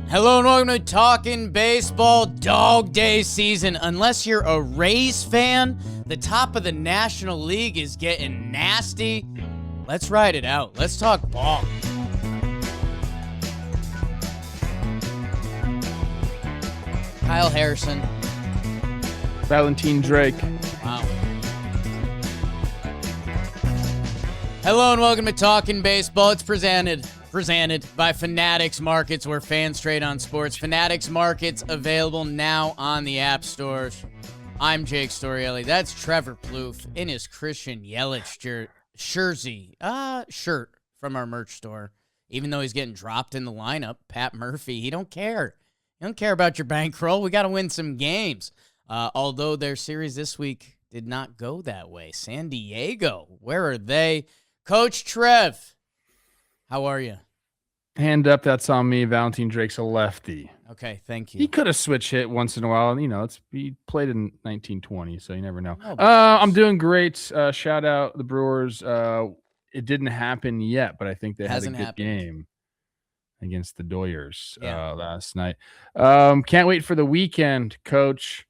Hello and welcome to Talkin' Baseball Dog Day season. Unless you're a Rays fan, the top of the National League is getting nasty. Let's ride it out. Let's talk ball. Kyle Harrison. Valentine Drake. Wow. Hello and welcome to Talkin' Baseball. It's presented by Fanatics Markets, where fans trade on sports. Fanatics Markets available now on the app stores. I'm Jake Storielli. That's Trevor Plouffe in his Christian Yelich shirt from our merch store. Even though he's getting dropped in the lineup, Pat Murphy, he don't care. He don't care about your bankroll. We got to win some games. Although their series this week did not go that way. San Diego, where are they? Coach Trev, how are you? Hand up, that's on me. Valentine Drake's a lefty. Okay, thank you. He could have switch hit once in a while. You know, he played in 1920, so you never know. I'm doing great. Shout out the Brewers. It didn't happen yet, but I think they had a good game against the Doyers last night. Can't wait for the weekend, Coach.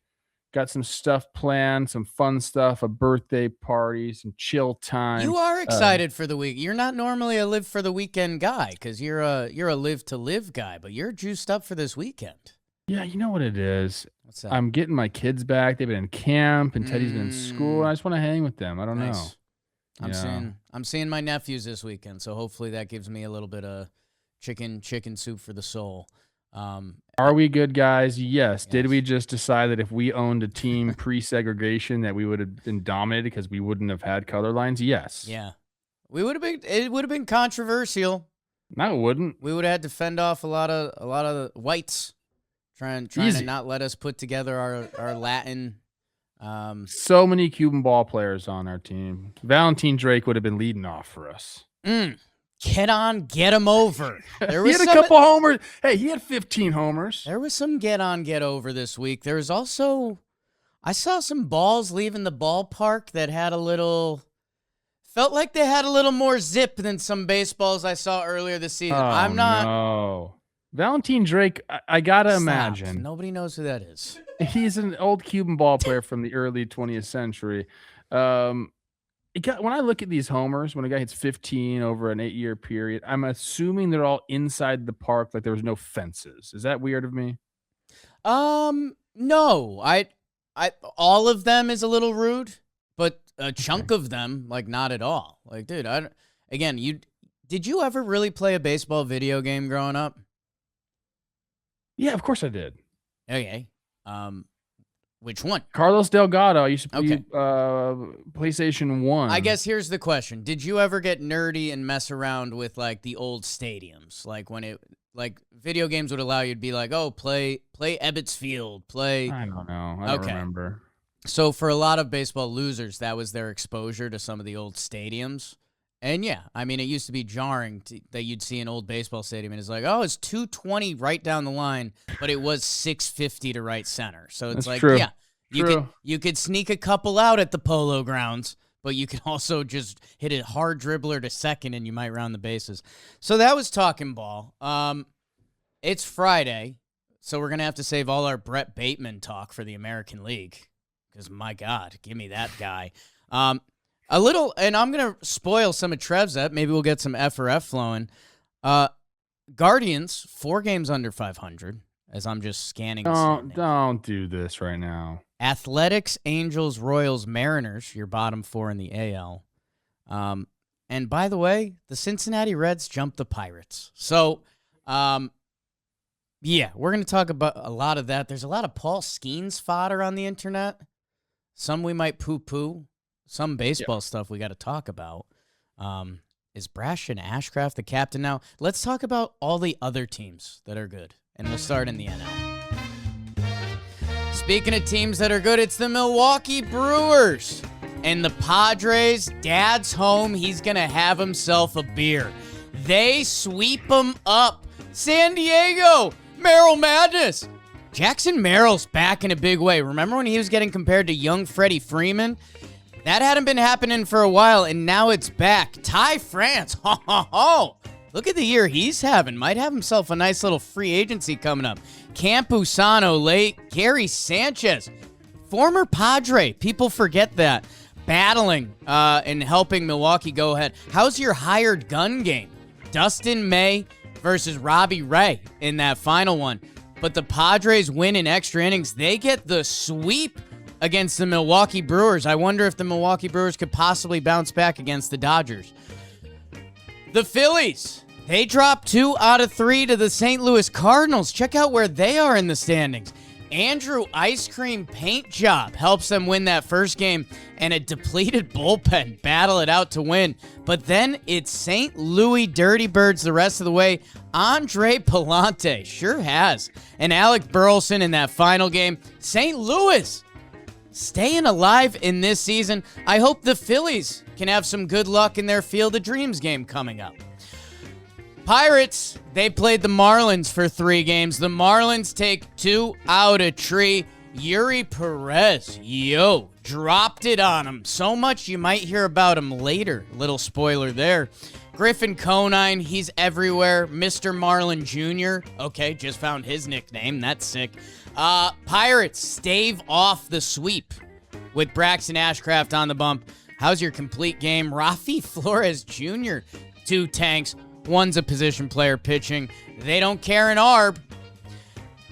Got some stuff planned, some fun stuff, a birthday party, some chill time. You are excited for the week. You're not normally a live for the weekend guy because you're a live to live guy, but you're juiced up for this weekend. Yeah, you know what it is. What's that? I'm getting my kids back. They've been in camp, and Teddy's been in school. And I just want to hang with them. I don't know. I'm seeing my nephews this weekend, so hopefully that gives me a little bit of chicken soup for the soul. Are we good guys? Yes. Did we just decide that if we owned a team pre-segregation that we would have been dominated because we wouldn't have had color lines? Yes. Yeah. It would have been controversial. No, it wouldn't. We would have had to fend off a lot of the whites trying to not let us put together our Latin. So many Cuban ball players on our team. Valentine Drake would have been leading off for us. Get him over. He had a couple homers. Hey, he had 15 homers. There was some get over this week. There was also, I saw some balls leaving the ballpark that felt like they had a little more zip than some baseballs I saw earlier this season. No. Valentine Drake, I gotta imagine. Nobody knows who that is. He's an old Cuban ball player from the early 20th century. When I look at these homers, when a guy hits 15 over an 8-year period, I'm assuming they're all inside the park, like there was no fences. Is that weird of me? No. I all of them is a little rude, but a chunk of them, like, not at all. Like, dude, did you ever really play a baseball video game growing up? Yeah, of course I did. Okay. Which one? Carlos Delgado. I used to play PlayStation 1. I guess here's the question. Did you ever get nerdy and mess around with, like, the old stadiums? Like, video games would allow you to be like, oh, play Ebbets Field, I don't know. I don't remember. So for a lot of baseball losers, that was their exposure to some of the old stadiums. And, yeah, I mean, it used to be jarring that you'd see an old baseball stadium, and it's like, oh, it's 220 right down the line, but it was 650 to right center. So it's true. Yeah, you could sneak a couple out at the Polo Grounds, but you could also just hit a hard dribbler to second, and you might round the bases. So that was talking ball. It's Friday, so we're going to have to save all our Brett Bateman talk for the American League, because, my God, give me that guy. And I'm going to spoil some of Trev's up. Maybe we'll get some F or F flowing. Guardians, 4 games under 500, as I'm just scanning. Don't do this right now. Athletics, Angels, Royals, Mariners, your bottom 4 in the AL. And by the way, the Cincinnati Reds jumped the Pirates. So, we're going to talk about a lot of that. There's a lot of Paul Skenes fodder on the internet. Some we might poo-poo. Some baseball stuff we got to talk about. Is Brashton Ashcraft the captain now? Let's talk about all the other teams that are good, and we'll start in the NL. Speaking of teams that are good, it's the Milwaukee Brewers. And the Padres, Dad's home. He's going to have himself a beer. They sweep them up. San Diego, Merrill Madness. Jackson Merrill's back in a big way. Remember when he was getting compared to young Freddie Freeman? That hadn't been happening for a while, and now it's back. Ty France, Look at the year he's having. Might have himself a nice little free agency coming up. Campusano late. Gary Sanchez, former Padre. People forget that. Battling and helping Milwaukee go ahead. How's your hired gun game? Dustin May versus Robbie Ray in that final one. But the Padres win in extra innings. They get the sweep against the Milwaukee Brewers. I wonder if the Milwaukee Brewers could possibly bounce back against the Dodgers. The Phillies, they dropped 2 out of 3 to the St. Louis Cardinals. Check out where they are in the standings. Andrew Ice Cream Paint Job helps them win that first game, and a depleted bullpen battle it out to win. But then it's St. Louis Dirty Birds the rest of the way. Andre Palante sure has. And Alec Burleson in that final game. St. Louis staying alive in this season. I hope the Phillies can have some good luck in their Field of Dreams game coming up. Pirates, they played the Marlins for 3 games. The Marlins take 2 out of 3. Yuri Perez, dropped it on him. So much you might hear about him later. Little spoiler there. Griffin Conine, he's everywhere. Mr. Marlin Jr. Okay, just found his nickname. That's sick. Pirates stave off the sweep with Braxton Ashcraft on the bump. How's your complete game? Rafi Flores Jr., 2 tanks. One's a position player pitching. They don't care an arb.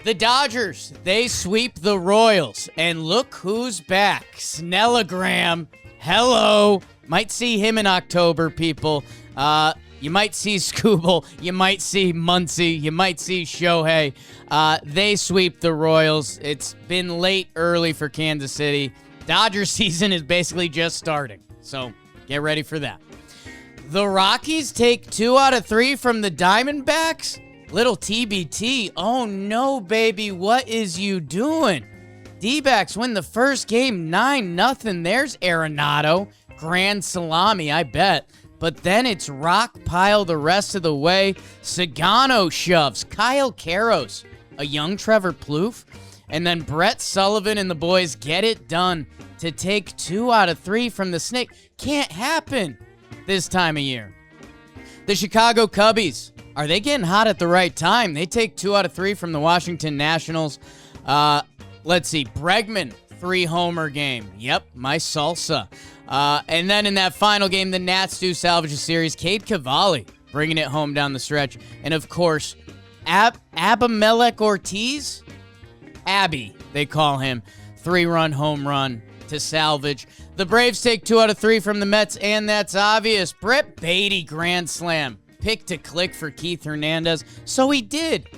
The Dodgers, they sweep the Royals. And look who's back. Snellagram. Hello. Might see him in October, people. You might see Scooble. You might see Muncy. You might see Shohei. They sweep the Royals. It's been late early for Kansas City. Dodgers season is basically just starting. So get ready for that. The Rockies take 2 out of 3 from the Diamondbacks. Little TBT. Oh, no, baby. What is you doing? D-backs win the first game 9-0. There's Arenado. Grand salami, I bet. But then it's rock pile the rest of the way. Sagano shoves. Kyle Karros, a young Trevor Plouffe. And then Brett Sullivan and the boys get it done to take 2 out of 3 from the Snake. Can't happen this time of year. The Chicago Cubbies, are they getting hot at the right time? They take 2 out of 3 from the Washington Nationals. Let's see. Bregman, 3-homer game. Yep, my salsa. And then in that final game, the Nats do salvage a series. Cade Cavalli bringing it home down the stretch. And, of course, Abimelec Ortiz, Abby, they call him, 3-run home run to salvage. The Braves take 2 out of 3 from the Mets, and that's obvious. Brett Beatty grand slam. Pick to click for Keith Hernandez. So he did.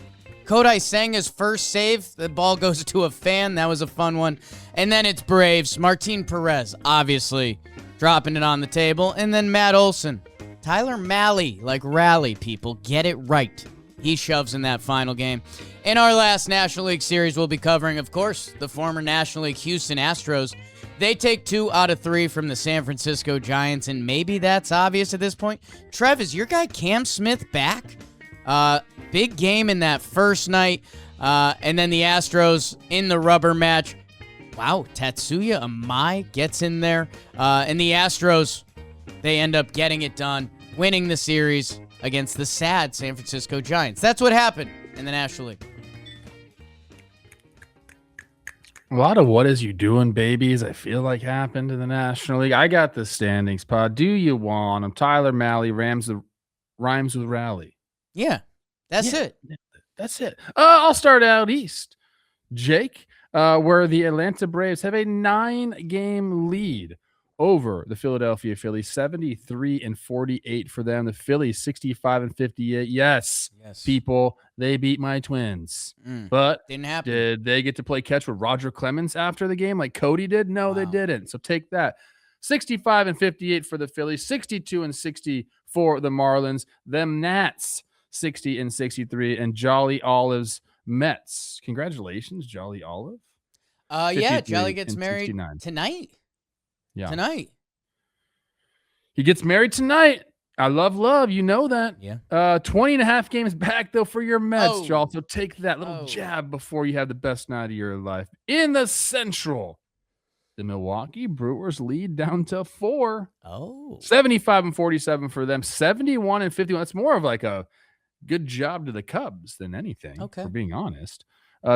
Kodai Senga's first save. The ball goes to a fan. That was a fun one. And then it's Braves. Martin Perez, obviously, dropping it on the table. And then Matt Olson. Tyler Mahle, like rally people. Get it right. He shoves in that final game. In our last National League series, we'll be covering, of course, the former National League Houston Astros. They take 2 out of 3 from the San Francisco Giants, and maybe that's obvious at this point. Trev, is your guy Cam Smith back? Big game in that first night, and then the Astros in the rubber match. Wow, Tatsuya Amai gets in there, and the Astros, they end up getting it done, winning the series against the sad San Francisco Giants. That's what happened in the National League. A lot of what is you doing, babies, I feel like happened in the National League. I got the standings, Pod. Do you want them? Tyler Mahle rhymes with rally. Yeah, that's it. That's it. I'll start out east, Jake, where the Atlanta Braves have a 9-game lead over the Philadelphia Phillies, 73-48 for them. The Phillies, 65-58. Yes, people, they beat my Twins. But didn't happen. Did they get to play catch with Roger Clemens after the game like Cody did? No, They didn't. So take that. 65-58 for the Phillies, 62-60 for the Marlins. Them Nats, 60-63, and Jolly Olive's Mets. Congratulations, Jolly Olive. Yeah, Jolly gets married 69. tonight. Yeah. Tonight. He gets married tonight. I love. You know that. Yeah. 20 and a half games back, though, for your Mets, Joel. So take that little jab before you have the best night of your life. In the Central, the Milwaukee Brewers lead down to 4. Oh. 75-47 for them. 71-51. That's more of like a good job to the Cubs than anything, for being honest.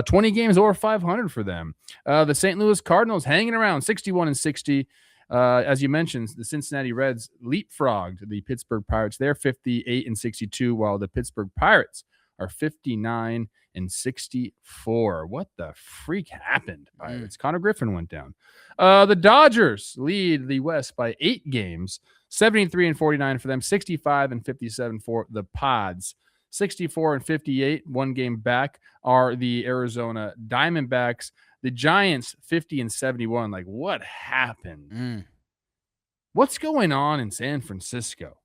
20 games over 500 for them. The St. Louis Cardinals hanging around 61-60. As you mentioned, the Cincinnati Reds leapfrogged the Pittsburgh Pirates. They're 58-62, while the Pittsburgh Pirates are 59-64. What the freak happened, Pirates? Connor Griffin went down. The Dodgers lead the West by 8 games, 73-49 for them, 65-57 for the Pods. 64-58, 1 game back, are the Arizona Diamondbacks. The Giants 50-71. Like, what happened? What's going on in San Francisco?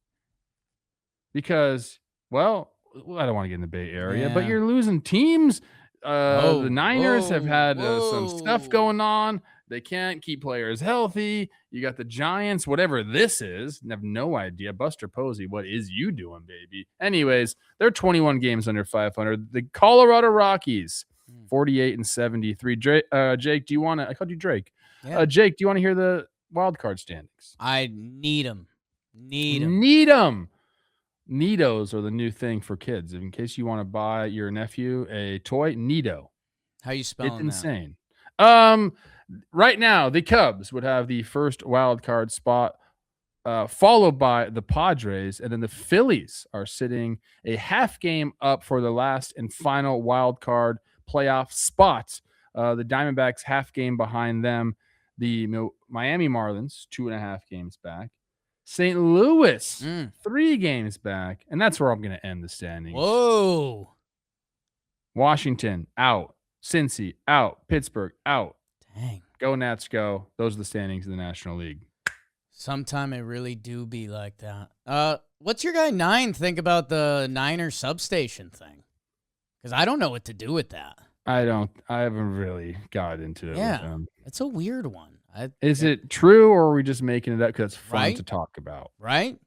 Because, well, I don't want to get in the Bay Area, but you're losing teams. The Niners have had some stuff going on. They can't keep players healthy. You got the Giants, whatever this is. I have no idea. Buster Posey, what is you doing, baby? Anyways, they're 21 games under 500. The Colorado Rockies, 48-73. Jake, do you want to? I called you Drake. Yeah. Jake, do you want to hear the wild card standings? I need them. Need them. Neatos are the new thing for kids. In case you want to buy your nephew a toy, Neato. How you spelling that? It's insane. Right now, the Cubs would have the first wild card spot, followed by the Padres, and then the Phillies are sitting a half game up for the last and final wild card playoff spot. The Diamondbacks half game behind them. The Miami Marlins 2.5 games back. St. Louis 3 games back, and that's where I'm going to end the standings. Whoa! Washington out, Cincy out, Pittsburgh out. Dang. Go Nats, go. Those are the standings in the National League. Sometime it really do be like that. What's your guy 9 think about the Niner substation thing? Because I don't know what to do with that. I haven't really got into it. Yeah, with them. It's a weird one. Is it true, or are we just making it up because it's fun to talk about? Right?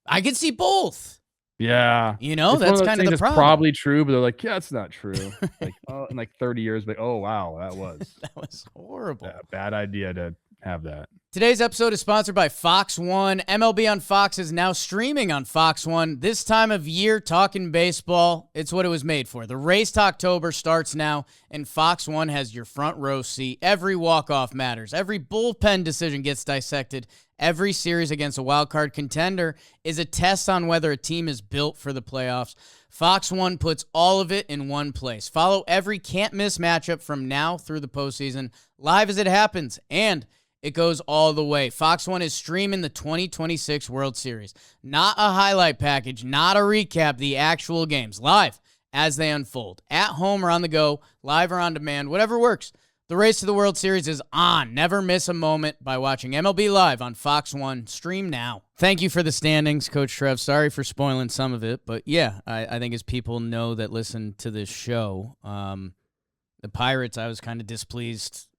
I can see both. Yeah. That's kind of the problem. Probably true, but they're like, yeah, it's not true. Like, in like 30 years, like, oh, wow, that was horrible. Yeah, bad idea to have that. Today's episode is sponsored by Fox One. MLB on Fox is now streaming on Fox One. This time of year, talking baseball, it's what it was made for. The race to October starts now, and Fox One has your front row seat. Every walk-off matters. Every bullpen decision gets dissected. Every series against a wild-card contender is a test on whether a team is built for the playoffs. Fox One puts all of it in one place. Follow every can't-miss matchup from now through the postseason, live as it happens, and it goes all the way. Fox One is streaming the 2026 World Series. Not a highlight package, not a recap, the actual games, live as they unfold. At home or on the go, live or on demand, whatever works. The race to the World Series is on. Never miss a moment by watching MLB Live on Fox One. Stream now. Thank you for the standings, Coach Trev. Sorry for spoiling some of it, but yeah, I think as people know that listen to this show, the Pirates, I was kind of displeased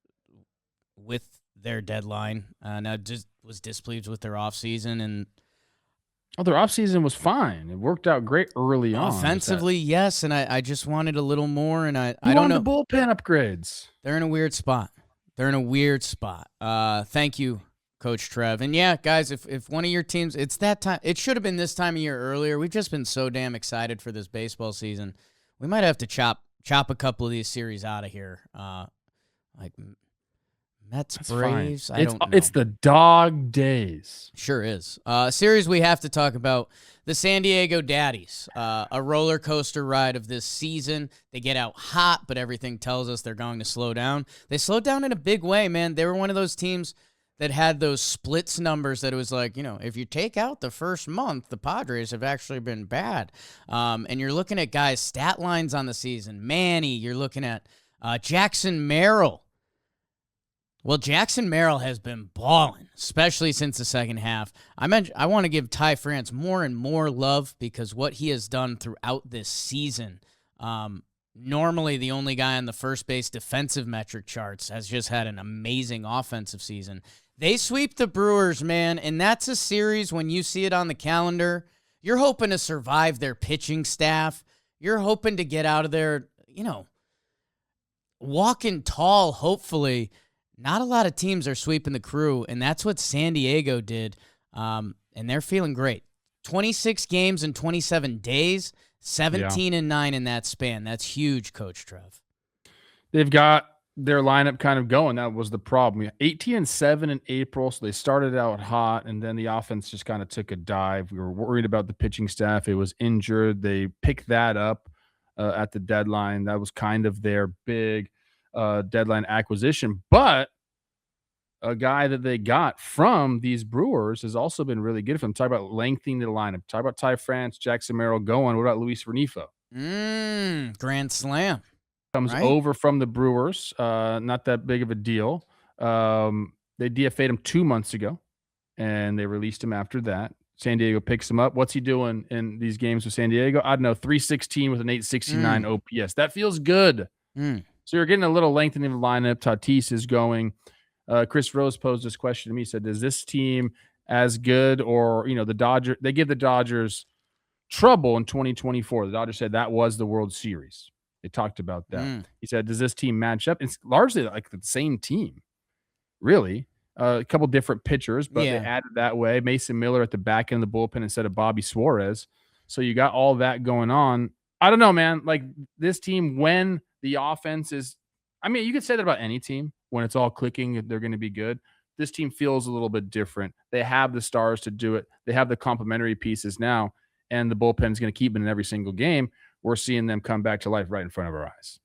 with their deadline. And I just was displeased with their offseason. And their offseason was fine. It worked out great early on. Offensively, yes, and I just wanted a little more, and I don't know. The bullpen upgrades. They're in a weird spot. Thank you, Coach Trev. And yeah, guys, if one of your teams, it's that time. It should have been this time of year earlier. We've just been so damn excited for this baseball season. We might have to chop a couple of these series out of here. Like Mets, Braves. I don't know. It's the dog days. Sure is. Series we have to talk about, the San Diego Daddies. A roller coaster ride of this season. They get out hot, but everything tells us they're going to slow down. They slowed down in a big way, man. They were one of those teams that had those splits numbers that it was like, if you take out the first month, the Padres have actually been bad. And you're looking at guys' stat lines on the season. Manny, you're looking at Jackson Merrill. Well, Jackson Merrill has been balling, especially since the second half. I want to give Ty France more and more love because what he has done throughout this season, normally the only guy on the first base defensive metric charts, has just had an amazing offensive season. They sweep the Brewers, man, and that's a series when you see it on the calendar. You're hoping to survive their pitching staff. You're hoping to get out of there, walking tall, hopefully. not a lot of teams are sweeping the Crew, and that's what San Diego did, and they're feeling great. 26 games in 27 days, 17-9 in that span. That's huge, Coach Trev. They've got their lineup kind of going. That was the problem. 18-7 in April, so they started out hot, and then the offense just kind of took a dive. We were worried about the pitching staff. It was injured. They picked that up at the deadline. That was kind of their big deadline acquisition. But a guy that they got from these Brewers has also been really good for them. Talk about lengthening the lineup. Talk about Ty France, Jackson Merrill going. What about Luis Renifo? Grand slam. Comes over from the Brewers. Not that big of a deal. They DFA'd him 2 months ago, and they released him after that. San Diego picks him up. What's he doing in these games with San Diego? I don't know, 316 with an 869 OPS. That feels good. So you're getting a little lengthening of the lineup. Tatis is going. Chris Rose posed this question to me. He said, is this team as good, or, the Dodgers, they give the Dodgers trouble in 2024. The Dodgers said that was the World Series. They talked about that. He said, does this team match up? It's largely like the same team, really. A couple different pitchers, but they added that way. Mason Miller at the back end of the bullpen instead of Bobby Suarez. So you got all that going on. I don't know, man. Like, this team, when the offense is, you could say that about any team. When it's all clicking, they're going to be good. This team feels a little bit different. They have the stars to do it. They have the complementary pieces now, and the bullpen is going to keep it in every single game. We're seeing them come back to life right in front of our eyes.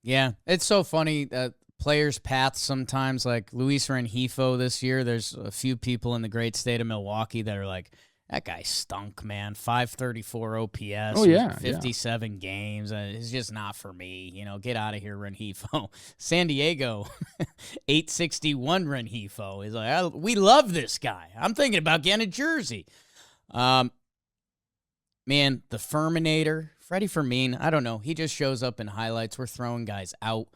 Yeah, it's so funny that players' paths sometimes, like Luis Renifo this year, there's a few people in the great state of Milwaukee that are like, that guy stunk, man. 534 OPS, 57 games. It's just not for me. Get out of here, Renifo. San Diego, 861 Renifo. Is like, we love this guy. I'm thinking about getting a jersey. Man, the Ferminator, Freddie Fermin, I don't know. He just shows up in highlights. We're throwing guys out,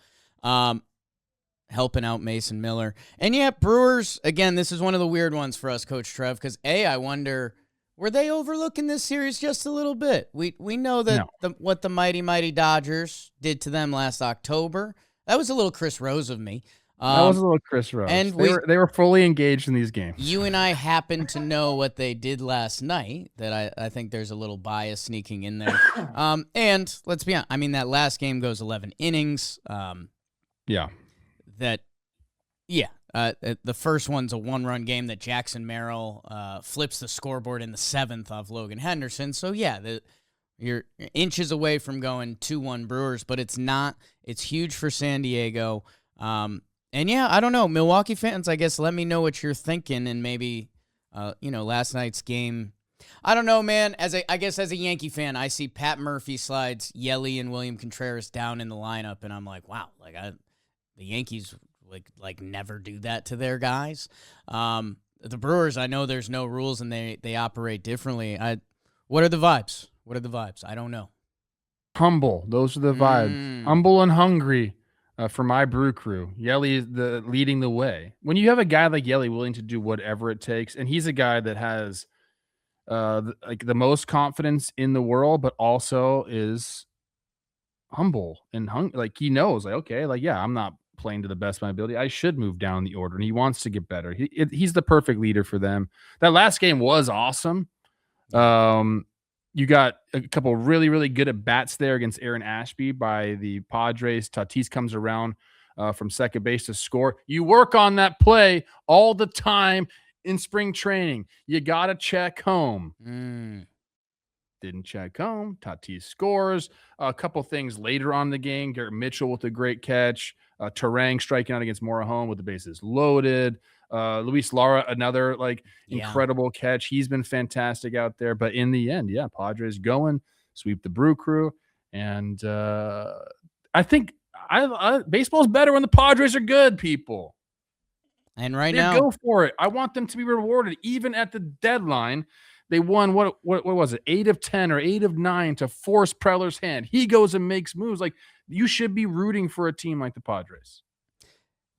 helping out Mason Miller. And Brewers, again, this is one of the weird ones for us, Coach Trev, because I wonder, were they overlooking this series just a little bit? We know that what the mighty Dodgers did to them last October. That was a little Chris Rose of me. That was a little Chris Rose. And they were fully engaged in these games. You and I happen to know what they did last night, that I think there's a little bias sneaking in there. And let's be honest, that last game goes 11 innings. The first one's a one-run game that Jackson Merrill flips the scoreboard in the 7th off Logan Henderson. So, you're inches away from going 2-1 Brewers, but it's not. It's huge for San Diego. I don't know. Milwaukee fans, I guess, let me know what you're thinking, and maybe, last night's game. I don't know, man. As a Yankee fan, I see Pat Murphy slides Yelly and William Contreras down in the lineup, and I'm like, wow, the Yankees like never do that to their guys. The Brewers, I know there's no rules and they operate differently. What are the vibes? I don't know. Humble. Those are the vibes. Humble and hungry for my brew crew. Yelly is leading the way. When you have a guy like Yelly willing to do whatever it takes, and he's a guy that has the most confidence in the world, but also is humble and he knows, I'm not playing to the best of my ability. I should move down the order, and he wants to get better. He's the perfect leader for them. That last game was awesome. You got a couple really, really good at bats there against Aaron Ashby by the Padres. Tatis comes around from second base to score. You work on that play all the time in spring training. You got to check home. Didn't check home. Tatis scores. A couple things later on in the game. Garrett Mitchell with a great catch. Terang striking out against Morejon with the bases loaded. Luis Lara, another incredible catch. He's been fantastic out there. But in the end, Padres going, sweep the Brew Crew. And I think baseball's better when the Padres are good, people. And now, go for it. I want them to be rewarded. Even at the deadline, they won, what was it, 8 of 10 or 8 of 9 to force Preller's hand. He goes and makes moves. You should be rooting for a team like the Padres.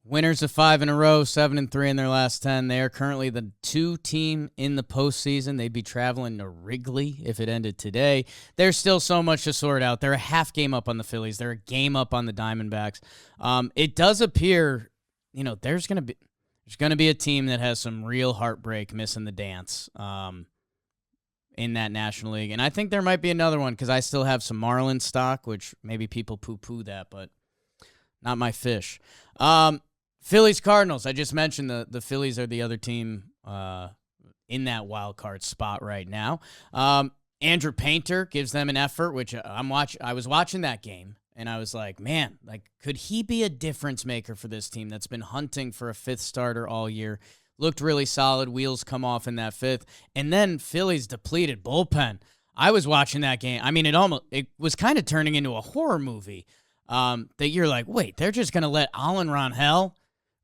Winners of 5 in a row, 7-3 in their last 10. They are currently the 2 team in the postseason. They'd be traveling to Wrigley if it ended today. There's still so much to sort out. They're a half game up on the Phillies. They're a game up on the Diamondbacks. It does appear there's gonna be a team that has some real heartbreak missing the dance in that National League, and I think there might be another one because I still have some Marlins stock, which maybe people poo-poo that, but not my fish. Phillies Cardinals. I just mentioned the Phillies are the other team in that wild card spot right now. Andrew Painter gives them an effort, which I was watching that game, and I was like, man, could he be a difference maker for this team that's been hunting for a fifth starter all year? Looked really solid. Wheels come off in that fifth. And then Phillies depleted bullpen. I was watching that game. I mean, it was kind of turning into a horror movie that you're like, wait, they're just going to let Alan Ronhell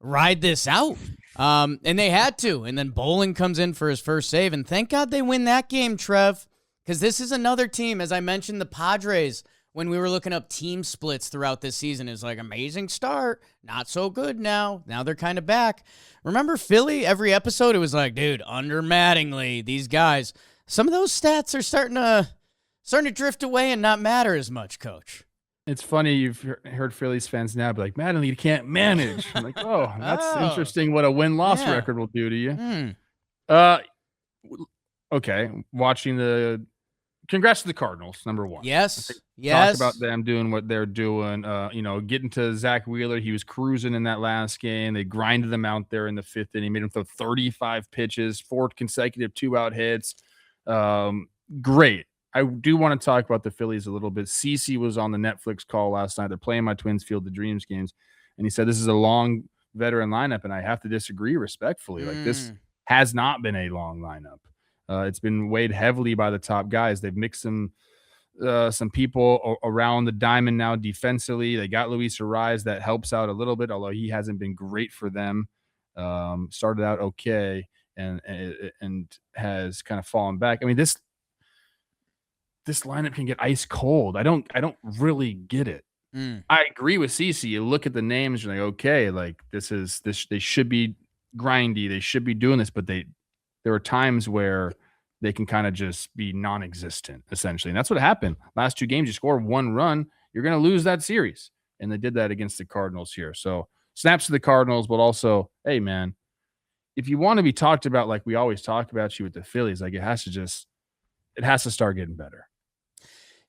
ride this out? And they had to. And then Bolin comes in for his first save. And thank God they win that game, Trev. Because this is another team, as I mentioned, the Padres, when we were looking up team splits throughout this season, is like amazing start, not so good now. Now they're kind of back. Remember Philly? Every episode, it was like, dude, under Mattingly, these guys. Some of those stats are starting to drift away and not matter as much, Coach. It's funny you've heard Phillies fans now be like, Mattingly, you can't manage. I'm like, oh, that's interesting what a win-loss record will do to you. Okay, congrats to the Cardinals, number one. Yes. Talk about them doing what they're doing. Getting to Zach Wheeler. He was cruising in that last game. They grinded them out there in the fifth inning. Made him throw 35 pitches, 4 consecutive 2-out hits. Great. I do want to talk about the Phillies a little bit. CeCe was on the Netflix call last night. They're playing my Twins Field of Dreams games, and he said this is a long veteran lineup, and I have to disagree respectfully. Like, this has not been a long lineup. It's been weighed heavily by the top guys. They've mixed some people around the diamond now defensively. They got Luis Ariz. That helps out a little bit, although he hasn't been great for them. Started out okay and has kind of fallen back. I mean, this lineup can get ice cold. I don't really get it. I agree with CeCe. You look at the names, you're like, okay, like this. They should be grindy. They should be doing this, but there are times where they can kind of just be non-existent, essentially. And that's what happened. Last 2 games, you score 1 run, you're going to lose that series. And they did that against the Cardinals here. So snaps to the Cardinals, but also, hey, man, if you want to be talked about like we always talk about you with the Phillies, like it has to start getting better.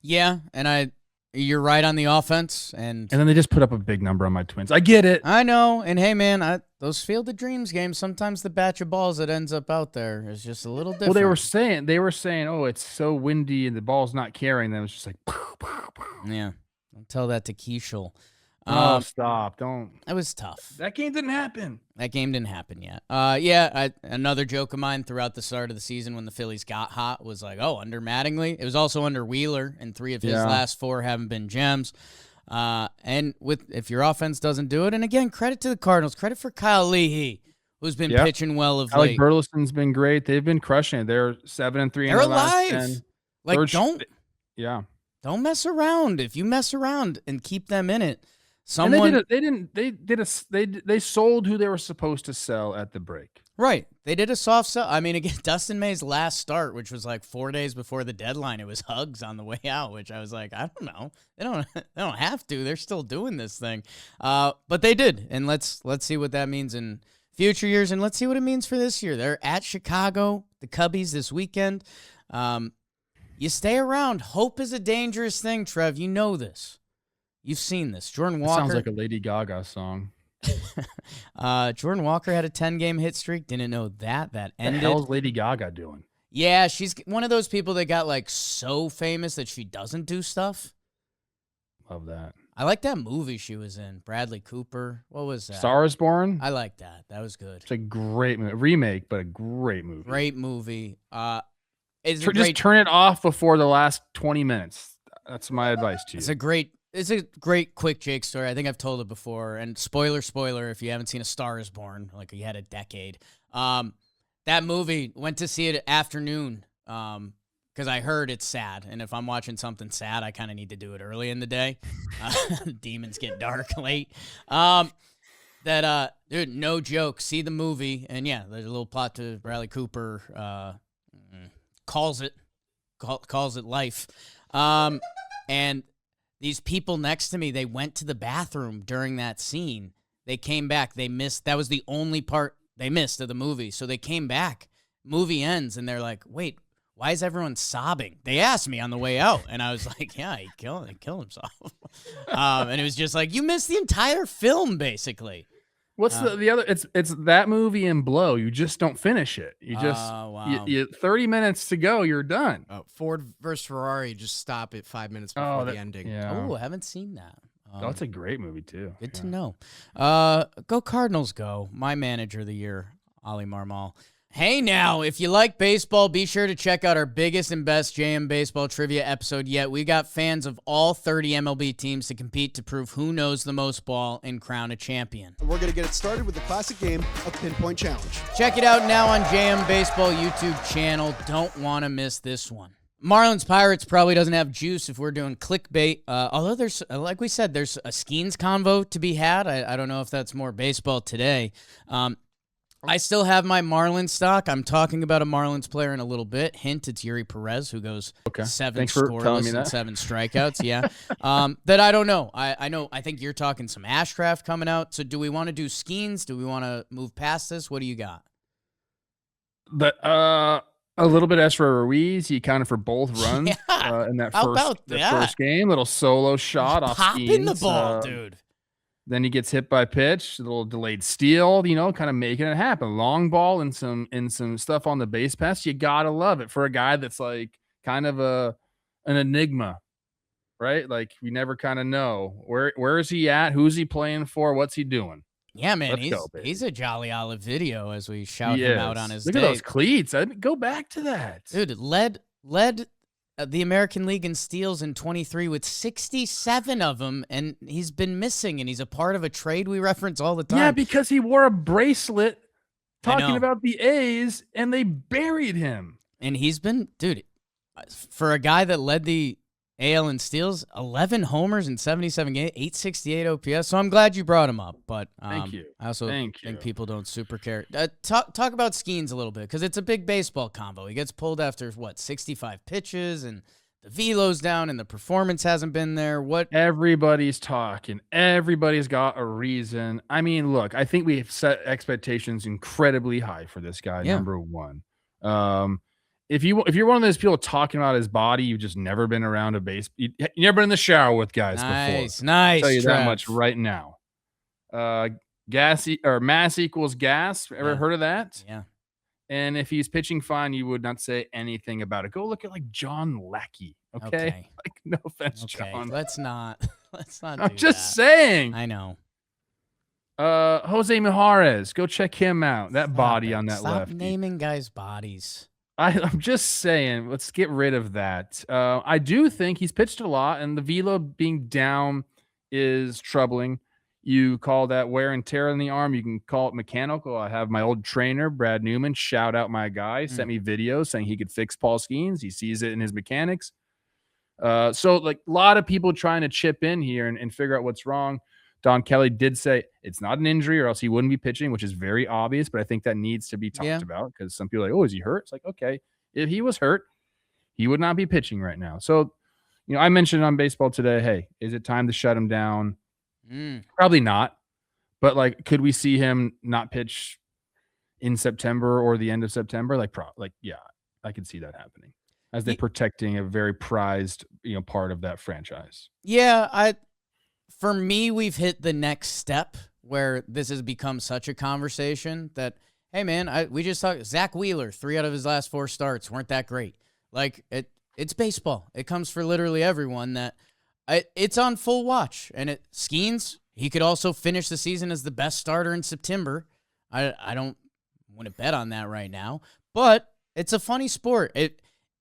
Yeah, and you're right on the offense. And then they just put up a big number on my Twins. I get it. I know. And, hey, man, those Field of Dreams games, sometimes the batch of balls that ends up out there is just a little different. Well, they were saying, oh, it's so windy and the ball's not carrying them. It's just like, pow, pow, pow. Yeah. Don't tell that to Keishel. Oh, stop. Don't. It was tough. That game didn't happen. That game didn't happen yet. Another joke of mine throughout the start of the season when the Phillies got hot was like, oh, under Mattingly. It was also under Wheeler, and 3 of his last 4 haven't been gems. And if your offense doesn't do it, and again, credit to the Cardinals, credit for Kyle Leahy, who's been pitching well of late. Burleson's been great. They've been crushing it. They're 7-3 They're in the alive. last 10. Don't mess around. If you mess around and keep them in it, they sold who they were supposed to sell at the break. Right. They did a soft sell. I mean, again, Dustin May's last start, which was like 4 days before the deadline, it was hugs on the way out, which I was like, I don't know. They don't have to. They're still doing this thing. But they did. And let's see what that means in future years, and let's see what it means for this year. They're at Chicago, the Cubbies this weekend. You stay around. Hope is a dangerous thing, Trev. You know this. You've seen this. Jordan Walker. Sounds like a Lady Gaga song. Jordan Walker had a 10-game hit streak. Didn't know that. That ended. What the hell's Lady Gaga doing? Yeah, she's one of those people that got like so famous that she doesn't do stuff. Love that. I like that movie she was in. Bradley Cooper. What was that? Star is Born? I like that. That was good. It's a great movie. Remake, but a great movie. Great movie. Just turn it off before the last 20 minutes. That's my advice to you. It's a great quick Jake story. I think I've told it before. And spoiler, if you haven't seen A Star is Born, like you had a decade. That movie, went to see it afternoon because I heard it's sad. And if I'm watching something sad, I kind of need to do it early in the day. Demons get dark late. Dude, no joke. See the movie. And yeah, there's a little plot to Bradley Cooper calls it life. And these people next to me, they went to the bathroom during that scene, They came back. They missed. That was the only part they missed of the movie. So they came back. Movie ends, and they're like, wait, why is everyone sobbing? They asked me on the way out, and I was like, yeah, he killed himself. And it was just like, you missed the entire film, basically. What's the other? It's that movie and Blow. You just don't finish it. You just wow. you 30 minutes to go. You're done. Ford versus Ferrari. Just stop it 5 minutes before the ending. Yeah. Oh, I haven't seen that. That's a great movie too. Good to know. Go Cardinals, go! My manager of the year, Ollie Marmol. Hey now, if you like baseball, be sure to check out our biggest and best JM Baseball trivia episode yet. We got fans of all 30 MLB teams to compete to prove who knows the most ball and crown a champion. We're going to get it started with the classic game of Pinpoint Challenge. Check it out now on JM Baseball YouTube channel. Don't want to miss this one. Marlins Pirates probably doesn't have juice if we're doing clickbait. Although there's, like we said, there's a Skenes convo to be had. I don't know if that's more baseball today. I still have my Marlins stock. I'm talking about a Marlins player in a little bit. Hint, it's Yuri Perez, who goes 7 scoreless and 7 strikeouts. Yeah. That I don't know. I think you're talking some Ashcraft coming out. So do we want to do Skenes? Do we want to move past this? What do you got? A little bit Ezra Ruiz. He accounted for both runs in that first game. Little solo shot off Skenes. Popping the ball, dude. Then he gets hit by pitch, a little delayed steal, kind of making it happen. Long ball and some stuff on the base pass. You gotta love it for a guy that's like kind of an enigma, right? Like we never kind of know where is he at, who's he playing for, what's he doing. Yeah, man, he's a jolly olive video as we shout him out on his Look day. at those cleats. I'd go back to that. Dude, led the American League in steals in 23 with 67 of them, and he's been missing, and he's a part of a trade we reference all the time. Yeah, because he wore a bracelet talking about the A's, and they buried him. And he's been, dude, for a guy that led the AL in steals, 11 homers in 77 games, 868 OPS. So I'm glad you brought him up. But thank you. I also think people don't super care. Talk about Skenes a little bit because it's a big baseball combo. He gets pulled after 65 pitches, and the velo's down, and the performance hasn't been there. Everybody's talking. Everybody's got a reason. I mean, look, I think we've set expectations incredibly high for this guy. Yeah. Number one. If you're one of those people talking about his body, you've just never been around a base. You never been in the shower with guys before. Nice, I'll tell you that much right now. Mass equals gas. Ever heard of that? Yeah. And if he's pitching fine, you would not say anything about it. Go look at like John Lackey. Okay. Like no offense, John. Let's not. I'm just saying. I know. Jose Mijares. Go check him out. That body on that left. Stop naming guys' bodies. I'm just saying, let's get rid of that. I do think he's pitched a lot, and the velo being down is troubling. You call that wear and tear in the arm. You can call it mechanical. I have my old trainer, Brad Newman, shout out my guy, sent me videos saying he could fix Paul Skenes. He sees it in his mechanics. So like a lot of people trying to chip in here and figure out what's wrong. Don Kelly did say it's not an injury or else he wouldn't be pitching, which is very obvious, but I think that needs to be talked about because some people are like, oh, is he hurt? It's like, okay, if he was hurt, he would not be pitching right now. So, I mentioned on Baseball Today, hey, is it time to shut him down? Probably not. But like, could we see him not pitch in September or the end of September? Yeah, I could see that happening as they're protecting a very prized, part of that franchise. Yeah, For me, we've hit the next step where this has become such a conversation that, hey, man, we just talked. Zach Wheeler, 3 out of his last 4 starts weren't that great. Like, it's baseball. It comes for literally everyone that it's on full watch. And Skenes, he could also finish the season as the best starter in September. I don't want to bet on that right now. But it's a funny sport.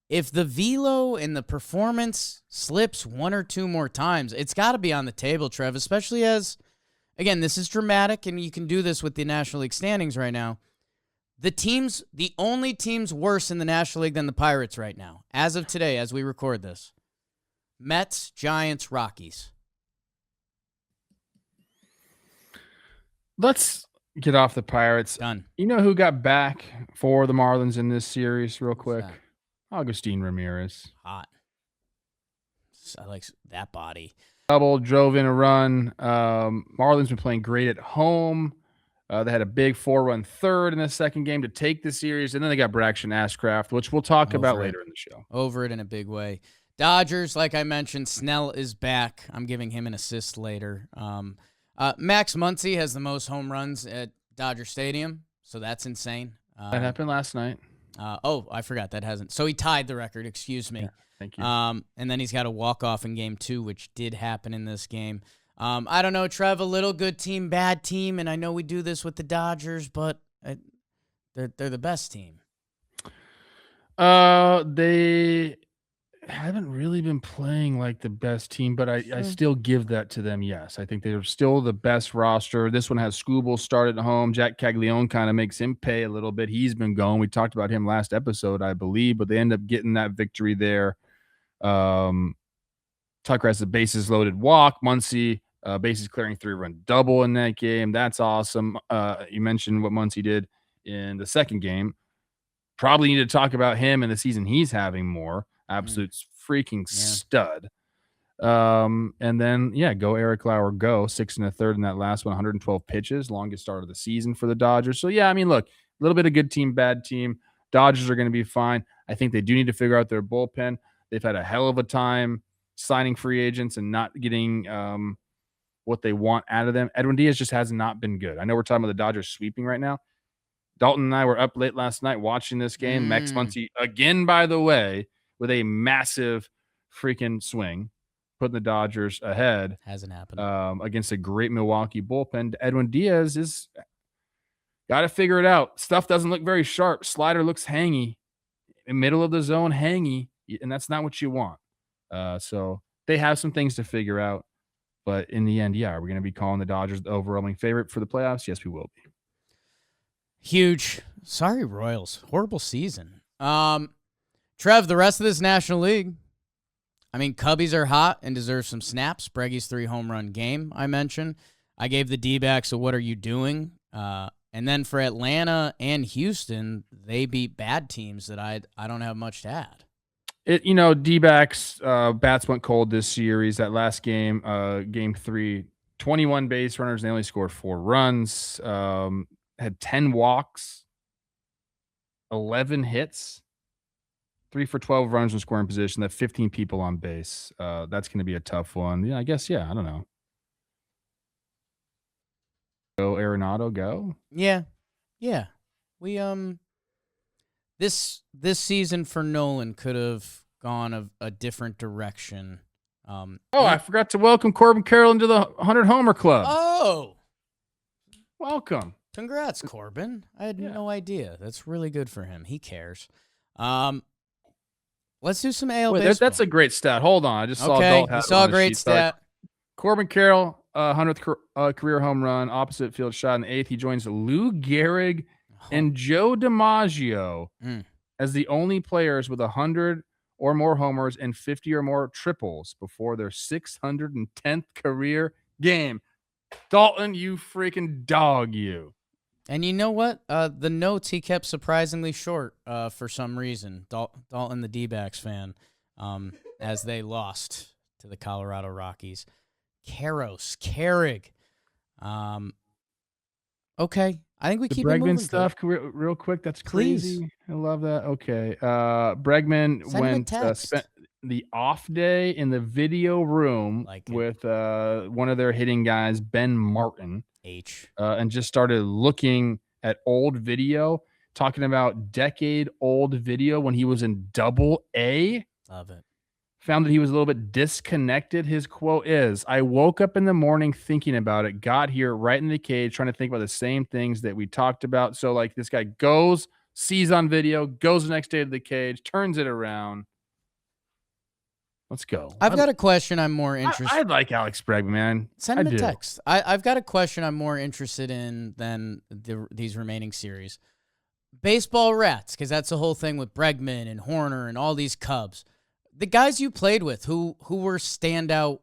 If the velo and the performance slips 1 or 2 more times, it's got to be on the table, Trev, especially as, again, this is dramatic, and you can do this with the National League standings right now. The only teams worse in the National League than the Pirates right now, as of today, as we record this, Mets, Giants, Rockies. Let's get off the Pirates. Done. You know who got back for the Marlins in this series real quick? Agustin Ramirez. Hot. I like that body. double, drove in a run. Marlins been playing great at home. They had a big 4-run third in the second game to take the series, and then they got Braxton Ashcraft, which we'll talk about later in the show. Over it in a big way. Dodgers, like I mentioned, Snell is back. I'm giving him an assist later. Max Muncy has the most home runs at Dodger Stadium, so that's insane. That happened last night. I forgot that hasn't. So he tied the record, excuse me. Yeah, thank you. And then he's got a walk-off in Game 2, which did happen in this game. I don't know, Trev, a little good team, bad team, and I know we do this with the Dodgers, but they're the best team. They haven't really been playing like the best team, but I still give that to them. Yes, I think they're still the best roster. This one has Scooble started at home. Jack Caglione kind of makes him pay a little bit. He's been going. We talked about him last episode, I believe, but they end up getting that victory there. Tucker has a bases loaded walk. Muncy, bases clearing 3-run double in that game. That's awesome. You mentioned what Muncy did in the second game. Probably need to talk about him and the season he's having more. Absolute freaking stud. And then, go Eric Lauer, go 6 1/3 in that last one, 112 pitches, longest start of the season for the Dodgers. So, I mean, look, a little bit of good team, bad team. Dodgers are going to be fine. I think they do need to figure out their bullpen. They've had a hell of a time signing free agents and not getting what they want out of them. Edwin Diaz just has not been good. I know we're talking about the Dodgers sweeping right now. Dalton and I were up late last night watching this game. Max Muncy, again, by the way, with a massive freaking swing, putting the Dodgers ahead. Hasn't happened. Against a great Milwaukee bullpen. Edwin Diaz is got to figure it out. Stuff doesn't look very sharp. Slider looks hangy. In middle of the zone, hangy. And that's not what you want. So they have some things to figure out. But in the end, are we going to be calling the Dodgers the overwhelming favorite for the playoffs? Yes, we will be. Huge. Sorry, Royals. Horrible season. Trev, the rest of this National League. I mean, Cubbies are hot and deserve some snaps. Breggy's 3-home run game, I mentioned. I gave the D-backs a what are you doing? And then for Atlanta and Houston, they beat bad teams that I don't have much to add. D-backs, bats went cold this series. That last game, game 3, 21 base runners. They only scored 4 runs. Had 10 walks, 11 hits, 3 for 12 runners in scoring position. That 15 people on base. That's going to be a tough one. I guess. I don't know. Go Arenado, go. Yeah. We this season for Nolan could have gone a different direction. I forgot to welcome Corbin Carroll into the 100 Homer Club. Oh, welcome. Congrats, Corbin. I had no idea. That's really good for him. He cares. Let's do some AL baseball. That's a great stat. Hold on. I just saw Okay, you saw a great stat. Corbin Carroll, 100th career home run, opposite field shot in the 8th. He joins Lou Gehrig and Joe DiMaggio as the only players with 100 or more homers and 50 or more triples before their 610th career game. Dalton, you freaking dog, you. And you know what? The notes he kept surprisingly short for some reason. Dalton, the D-backs fan, as they lost to the Colorado Rockies. Carrig. Okay. I think we keep Bregman it moving. Stuff real quick. That's crazy. Please. I love that. Okay. Bregman spent the off day in the video room with one of their hitting guys, Ben Martin. And just started looking at old video, talking about decade-old video when he was in Double-A. Love it. Found that he was a little bit disconnected. His quote is, I woke up in the morning thinking about it, got here right in the cage, trying to think about the same things that we talked about. So, this guy goes, sees on video, goes the next day to the cage, turns it around. Let's go. I've got a question I'm more interested I like Alex Bregman, man. Send him a text. I've got a question I'm more interested in than these remaining series. Baseball rats, because that's the whole thing with Bregman and Horner and all these Cubs. The guys you played with who were standout,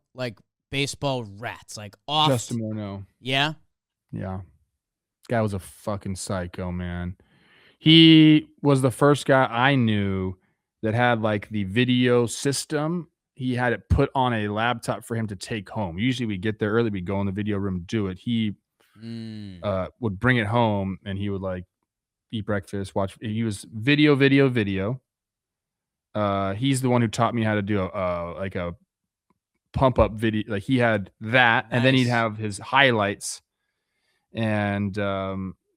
baseball rats, off. Justin Morneau. Yeah? Yeah. Guy was a fucking psycho, man. He was the first guy I knew that had, the video system he had it put on a laptop for him to take home. Usually we get there early, we go in the video room, do it. He would bring it home, and he would like eat breakfast, watch. He was video. He's the one who taught me how to do like a pump up video. Like he had that, and then he'd have his highlights, and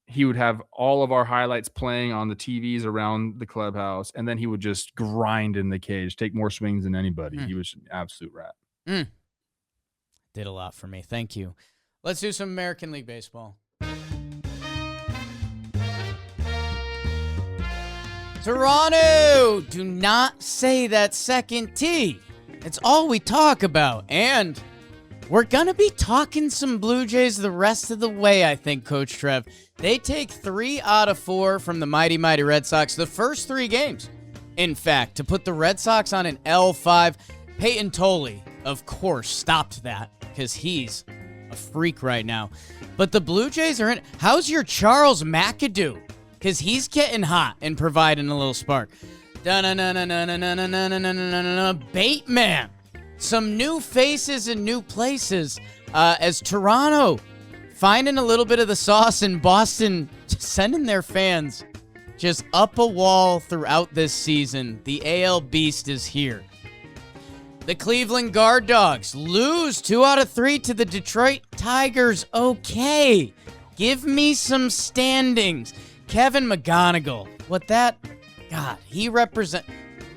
he would have all of our highlights playing on the TVs around the clubhouse, and then he would just grind in the cage, take more swings than anybody. He was an absolute rat. Did a lot for me. Thank you. Let's do some American League Baseball. Toronto, do not say that second T. It's all we talk about. And we're going to be talking some Blue Jays the rest of the way, I think, Coach Trev. They take 3 out of 4 from the mighty Red Sox, the first 3 games. In fact, to put the Red Sox on an L5, Peyton Tolley, of course, stopped that because he's a freak right now. But the Blue Jays are in. How's your Charles McAdoo? Because he's getting hot and providing a little spark. Bateman. Some new faces and new places as Toronto finding a little bit of the sauce in Boston, just sending their fans just up a wall throughout this season. The AL Beast is here. The Cleveland Guard Dogs lose 2 out of 3 to the Detroit Tigers. Okay. Give me some standings. Kevin McGonigal, God, he represents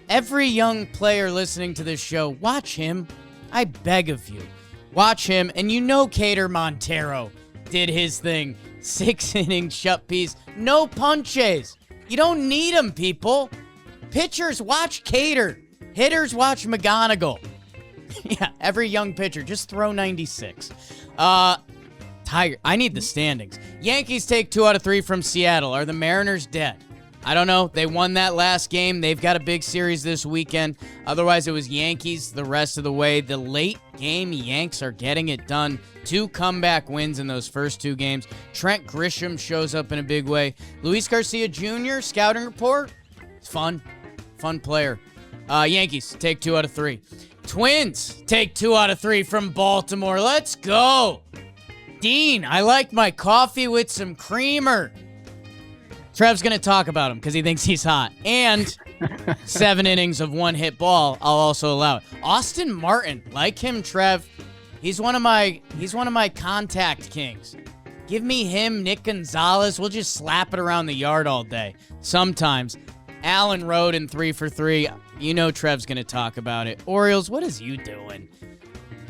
every young player listening to this show. Watch him. I beg of you. Watch him. And you know Cater Montero did his thing. 6 innings, shut piece. No punches. You don't need them, people. Pitchers, watch Cater. Hitters, watch McGonigal. Yeah, every young pitcher, just throw 96. Tiger, I need the standings. Yankees take 2 out of 3 from Seattle. Are the Mariners dead? I don't know. They won that last game. They've got a big series this weekend. Otherwise, it was Yankees the rest of the way. The late game Yanks are getting it done. 2 comeback wins in those first 2 games. Trent Grisham shows up in a big way. Luis Garcia Jr., scouting report. It's fun. Fun player. Yankees take 2 out of 3. Twins take 2 out of 3 from Baltimore. Let's go. Dean, I like my coffee with some creamer. Trev's going to talk about him because he thinks he's hot. And 7 innings of 1-hit ball, I'll also allow it. Austin Martin, like him, Trev. He's one of my contact kings. Give me him, Nick Gonzalez. We'll just slap it around the yard all day. Sometimes. Allen Roden in 3 for 3. You know Trev's going to talk about it. Orioles, what is you doing?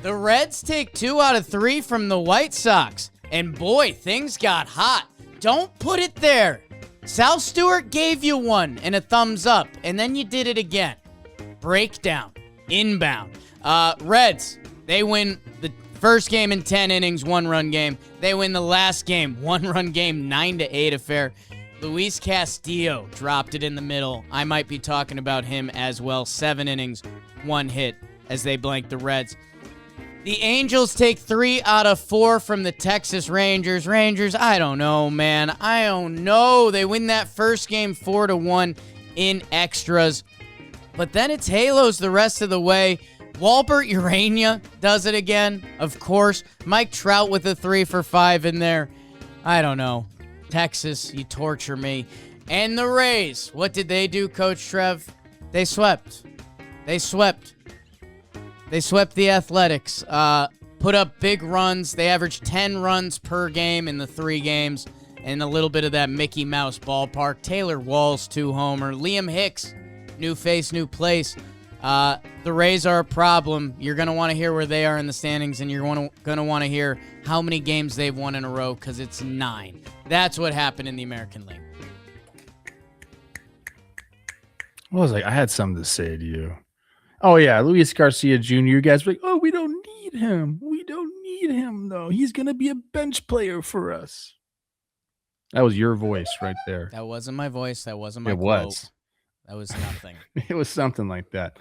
The Reds take 2 out of 3 from the White Sox. And boy, things got hot. Don't put it there. Sal Stewart gave you one and a thumbs up, and then you did it again. Breakdown. Inbound. Reds, they win the first game in 10 innings, 1-run game. They win the last game, 1-run game, 9-8 affair. Luis Castillo dropped it in the middle. I might be talking about him as well. 7 innings, 1 hit as they blank the Reds. The Angels take 3 out of 4 from the Texas Rangers. Rangers, I don't know, man. I don't know. They win that first game 4-1 in extras. But then it's Halos the rest of the way. Walbert Urania does it again, of course. Mike Trout with a 3 for 5 in there. I don't know. Texas, you torture me. And the Rays, what did they do, Coach Trev? They swept. They swept the Athletics, put up big runs. They averaged 10 runs per game in the 3 games, and a little bit of that Mickey Mouse ballpark. Taylor Walls, 2-homer. Liam Hicks, new face, new place. The Rays are a problem. You're going to want to hear where they are in the standings, and you're going to want to hear how many games they've won in a row, because it's 9. That's what happened in the American League. Well, I was like, I had something to say to you. Oh, yeah, Luis Garcia Jr., you guys were like, oh, we don't need him. We don't need him, though. He's going to be a bench player for us. That was your voice right there. That wasn't my voice. That wasn't my It quote. was. That was nothing. It was something like that.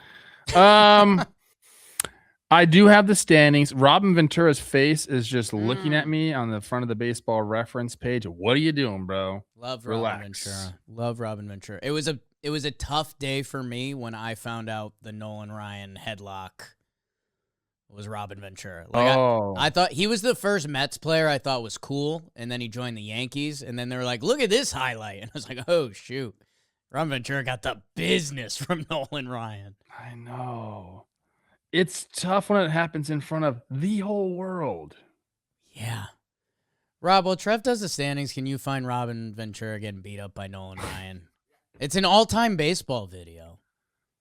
I do have the standings. Robin Ventura's face is just looking at me on the front of the Baseball Reference page. What are you doing, bro? Love Relax. Robin Ventura. Love Robin Ventura. It was a it was a tough day for me when I found out the Nolan Ryan headlock was Robin Ventura. I thought he was the first Mets player I thought was cool, and then he joined the Yankees, and then they were like, look at this highlight. And I was like, oh, shoot. Robin Ventura got the business from Nolan Ryan. I know. It's tough when it happens in front of the whole world. Yeah. Rob, while Trev does the standings, can you find Robin Ventura getting beat up by Nolan Ryan? It's an all-time baseball video.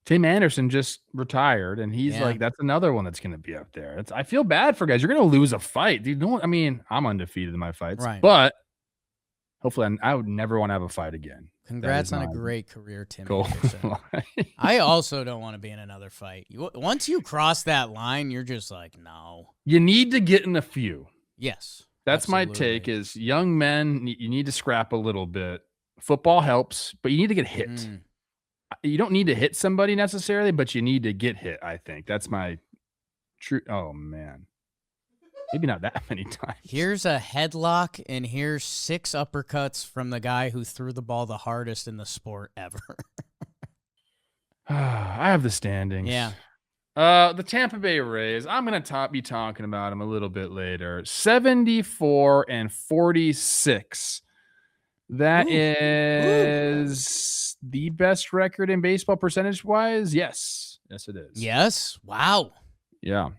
Tim Anderson just retired, and he's like, that's another one that's going to be up there. I feel bad for guys. You're going to lose a fight. Dude, I'm undefeated in my fights. Right. But hopefully I would never want to have a fight again. Congrats on a great career, Tim Anderson. I also don't want to be in another fight. Once you cross that line, you're just like, no. You need to get in a few. Yes. That's absolutely. My take is young men, you need to scrap a little bit. Football helps, but you need to get hit. You don't need to hit somebody necessarily, but you need to get hit, I think. That's my true. Oh, man. Maybe not that many times. Here's a headlock, and here's 6 uppercuts from the guy who threw the ball the hardest in the sport ever. I have the standings. Yeah. The Tampa Bay Rays, I'm going to be talking about them a little bit later. 74-46. That is the best record in baseball percentage-wise? Yes. Yes, it is. Yes? Wow. Yeah.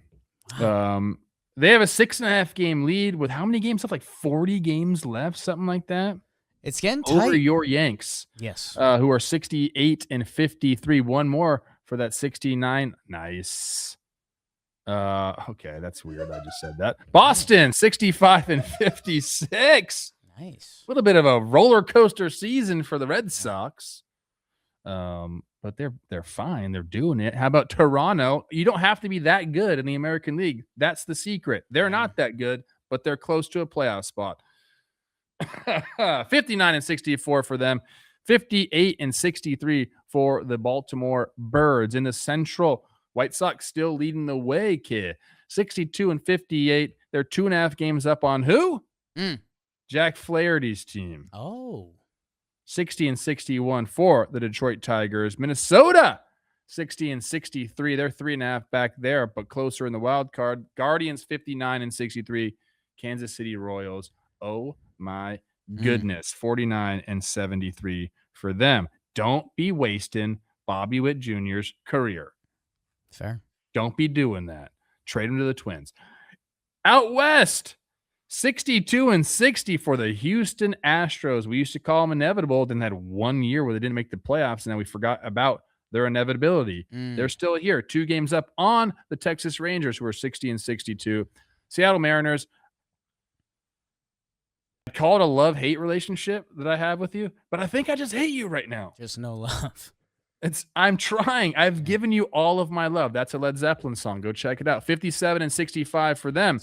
Wow. They have a 6.5 game lead with how many games left? Like 40 games left, something like that. It's getting tight. Over your Yanks. Yes. Who are 68-53. One more for that 69. Nice. Okay, that's weird. I just said that. Boston, 65-56. Nice. A little bit of a roller coaster season for the Red Sox. But they're fine. They're doing it. How about Toronto? You don't have to be that good in the American League. That's the secret. They're not that good, but they're close to a playoff spot. 59-64 for them. 58-63 for the Baltimore Birds. In the Central, White Sox still leading the way, kid. 62-58. They're 2.5 games up on who? Jack Flaherty's team. Oh. 60-61 for the Detroit Tigers. Minnesota, 60-63. They're 3.5 back there, but closer in the wild card. Guardians, 59-63. Kansas City Royals, oh my goodness, 49-73 for them. Don't be wasting Bobby Witt Jr.'s career. Fair. Don't be doing that. Trade him to the Twins. Out west, 62-60 for the Houston Astros. We used to call them inevitable, then had 1 year where they didn't make the playoffs, and then we forgot about their inevitability. They're still here, 2 games up on the Texas Rangers, who are 60-62. Seattle Mariners, I call it a love-hate relationship that I have with you, but I think I just hate you right now. Just no love. I'm trying. I've given you all of my love. That's a Led Zeppelin song. Go check it out. 57-65 for them.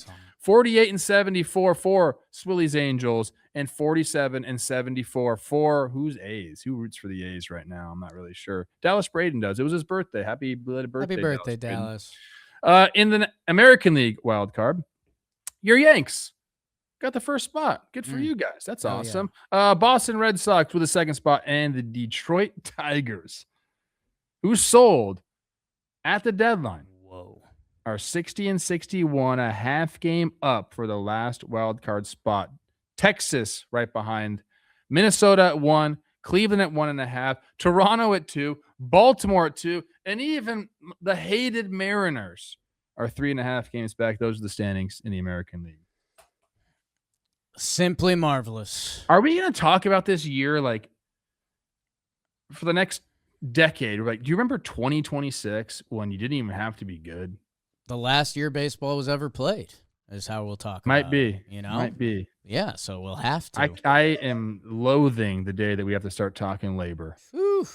48-74 for Swilly's Angels, and 47-74 for who's A's? Who roots for the A's right now? I'm not really sure. Dallas Braden does. It was his birthday. Happy belated birthday. Happy birthday, Dallas. In the American League wild card, your Yanks got the first spot. Good for you guys. That's awesome. Yeah. Boston Red Sox with the second spot, and the Detroit Tigers, who sold at the deadline, are 60-61, a half game up for the last wild card spot. Texas right behind, Minnesota at 1, Cleveland at 1.5, Toronto at 2, Baltimore at 2, and even the hated Mariners are 3.5 games back. Those are the standings in the American League. Simply marvelous. Are we going to talk about this year like for the next decade? Like, do you remember 2026 when you didn't even have to be good? The last year baseball was ever played is how we'll talk Might about be. it, you know? Might be. Yeah, so we'll have to. I am loathing the day that we have to start talking labor. Whew.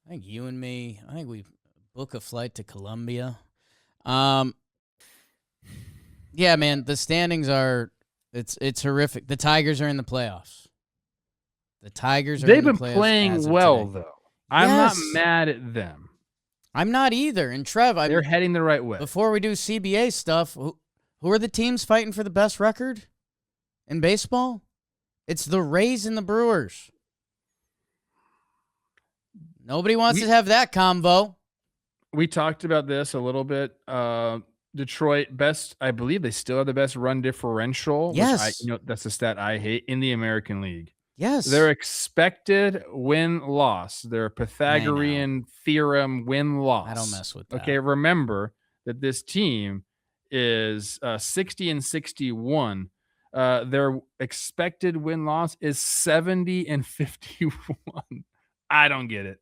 I think you and me, I think we book a flight to Colombia. Yeah, man, the standings are it's horrific. The Tigers are in the playoffs. They've been playing well, though. I'm not mad at them. I'm not either. And Trev, they're heading the right way. Before we do CBA stuff, who are the teams fighting for the best record in baseball? It's the Rays and the Brewers. Nobody wants to have that combo. We talked about this a little bit. Detroit I believe they still have the best run differential. Yes. Which that's a stat I hate in the American League. Yes. Their expected win-loss, their Pythagorean theorem win-loss. I don't mess with that. Okay, remember that this team is 60-61. Their expected win-loss is 70-51. I don't get it.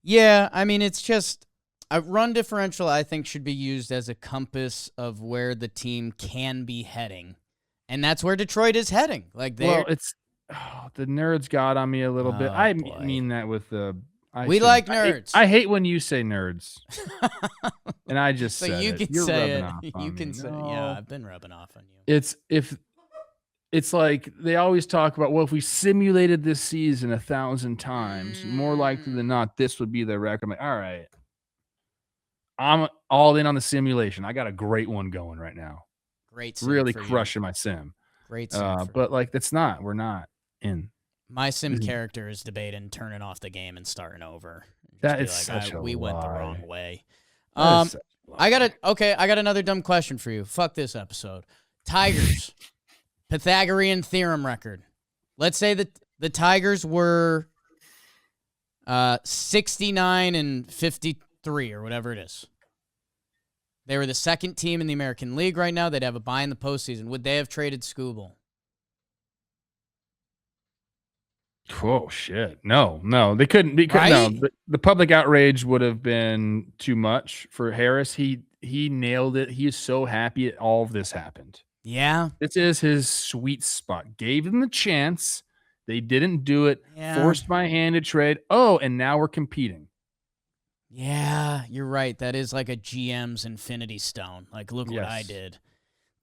Yeah, I mean, it's just a run differential, I think, should be used as a compass of where the team can be heading. And that's where Detroit is heading. The nerds got on me a little bit. I mean that with the... We like nerds. I hate when you say nerds. And I just so said you it. can You're say rubbing it. off You on can me. say, No. yeah, I've been rubbing off on you. It's like they always talk about, well, if we simulated this season 1,000 times, more likely than not, this would be the record. I'm like, all right. I'm all in on the simulation. I got a great one going right now. Great sim really for crushing you. my sim. Great sim. But we're not in. My sim character is debating turning off the game and starting over. That is such a we lie. went the wrong way. I got another dumb question for you. Fuck this episode. Tigers. Pythagorean theorem record. Let's say that the Tigers were 69-53 or whatever it is. They were the second team in the American League right now. They'd have a bye in the postseason. Would they have traded Skubal? Oh shit! No, they couldn't. Right? No, the public outrage would have been too much for Harris. He nailed it. He is so happy all of this happened. Yeah, this is his sweet spot. Gave them the chance. They didn't do it. Yeah. Forced my hand to trade. Oh, and now we're competing. Yeah, you're right. That is like a GM's Infinity Stone. Look what I did.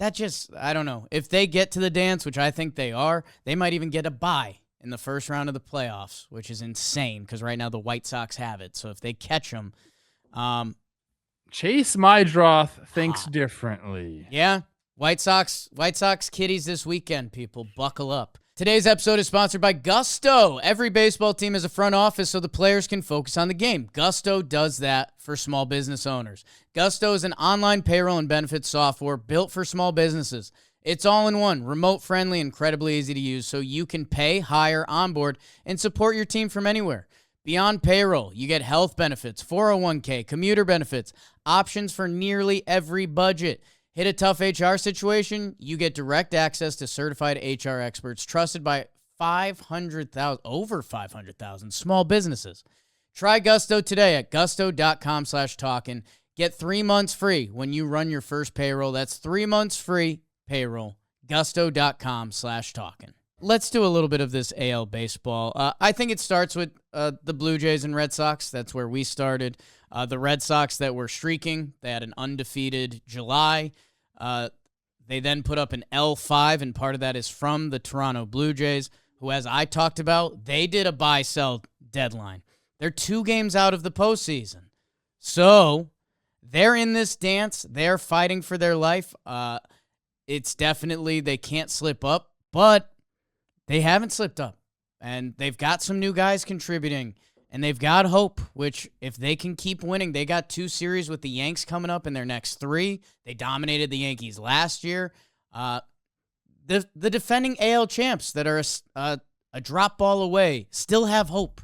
That just, I don't know. If they get to the dance, which I think they are, they might even get a bye in the first round of the playoffs, which is insane because right now the White Sox have it. So if they catch them, Chase Mydroth thinks differently. Yeah, White Sox kiddies this weekend, people. Buckle up. Today's episode is sponsored by Gusto. Every baseball team has a front office so the players can focus on the game. Gusto does that for small business owners. Gusto is an online payroll and benefits software built for small businesses. It's all in one, remote friendly, incredibly easy to use so you can pay, hire, onboard, and support your team from anywhere. Beyond payroll, you get health benefits, 401k, commuter benefits, options for nearly every budget. Hit a tough HR situation, you get direct access to certified HR experts trusted by over 500,000 small businesses. Try Gusto today at gusto.com/talkin. Get 3 months free when you run your first payroll. That's 3 months free payroll. Gusto.com/talkin. Let's do a little bit of this AL baseball. I think it starts with the Blue Jays and Red Sox. That's where we started. The Red Sox that were streaking, they had an undefeated July. They then put up an L5, and part of that is from the Toronto Blue Jays, who, as I talked about, they did a buy-sell deadline. They're 2 games out of the postseason. So they're in this dance. They're fighting for their life. It's definitely they can't slip up, but they haven't slipped up. And they've got some new guys contributing. And they've got hope, which if they can keep winning, they got 2 series with the Yanks coming up in their next 3. They dominated the Yankees last year. The defending AL champs that are a drop ball away still have hope.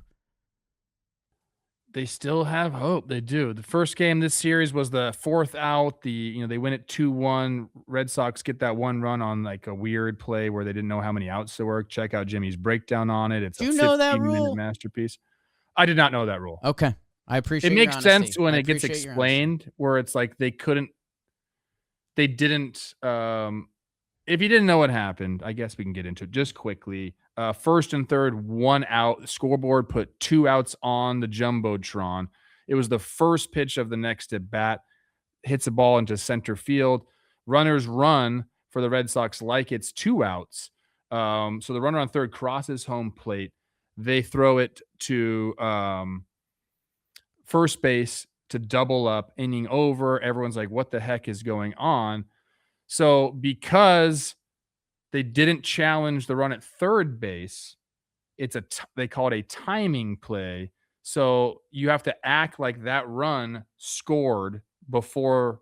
They still have hope. They do. The first game this series was the 4th out. They win it 2-1. Red Sox get that 1 run on a weird play where they didn't know how many outs there were. Check out Jimmy's breakdown on it. It's a 15-minute masterpiece. I did not know that rule. Okay. I appreciate it. Makes your sense when it gets explained where it's like they didn't, if you didn't know what happened, I guess we can get into it just quickly. First and third, 1 out. The scoreboard put 2 outs on the Jumbotron. It was the first pitch of the next at bat. Hits a ball into center field. Runners run for the Red Sox like it's 2 outs. So the runner on third crosses home plate. They throw it to first base to double up, inning over. Everyone's like, what the heck is going on? So because they didn't challenge the run at third base, they call it a timing play. So you have to act like that run scored before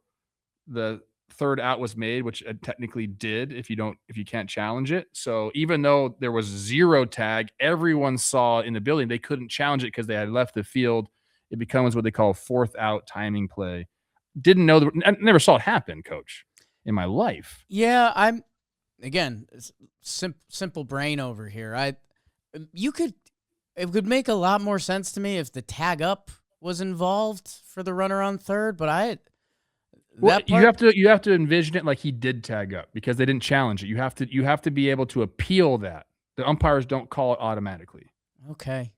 the third out was made, which it technically did if you can't challenge it. So even though there was 0 tag, everyone saw in the building they couldn't challenge it because they had left the field. It becomes what they call fourth out timing play. Didn't know I never saw it happen, Coach, in my life. Yeah, I'm again simple brain over here. It would make a lot more sense to me if the tag up was involved for the runner on third, but you have to envision it like he did tag up because they didn't challenge it. You have to be able to appeal that. The umpires don't call it automatically. Okay.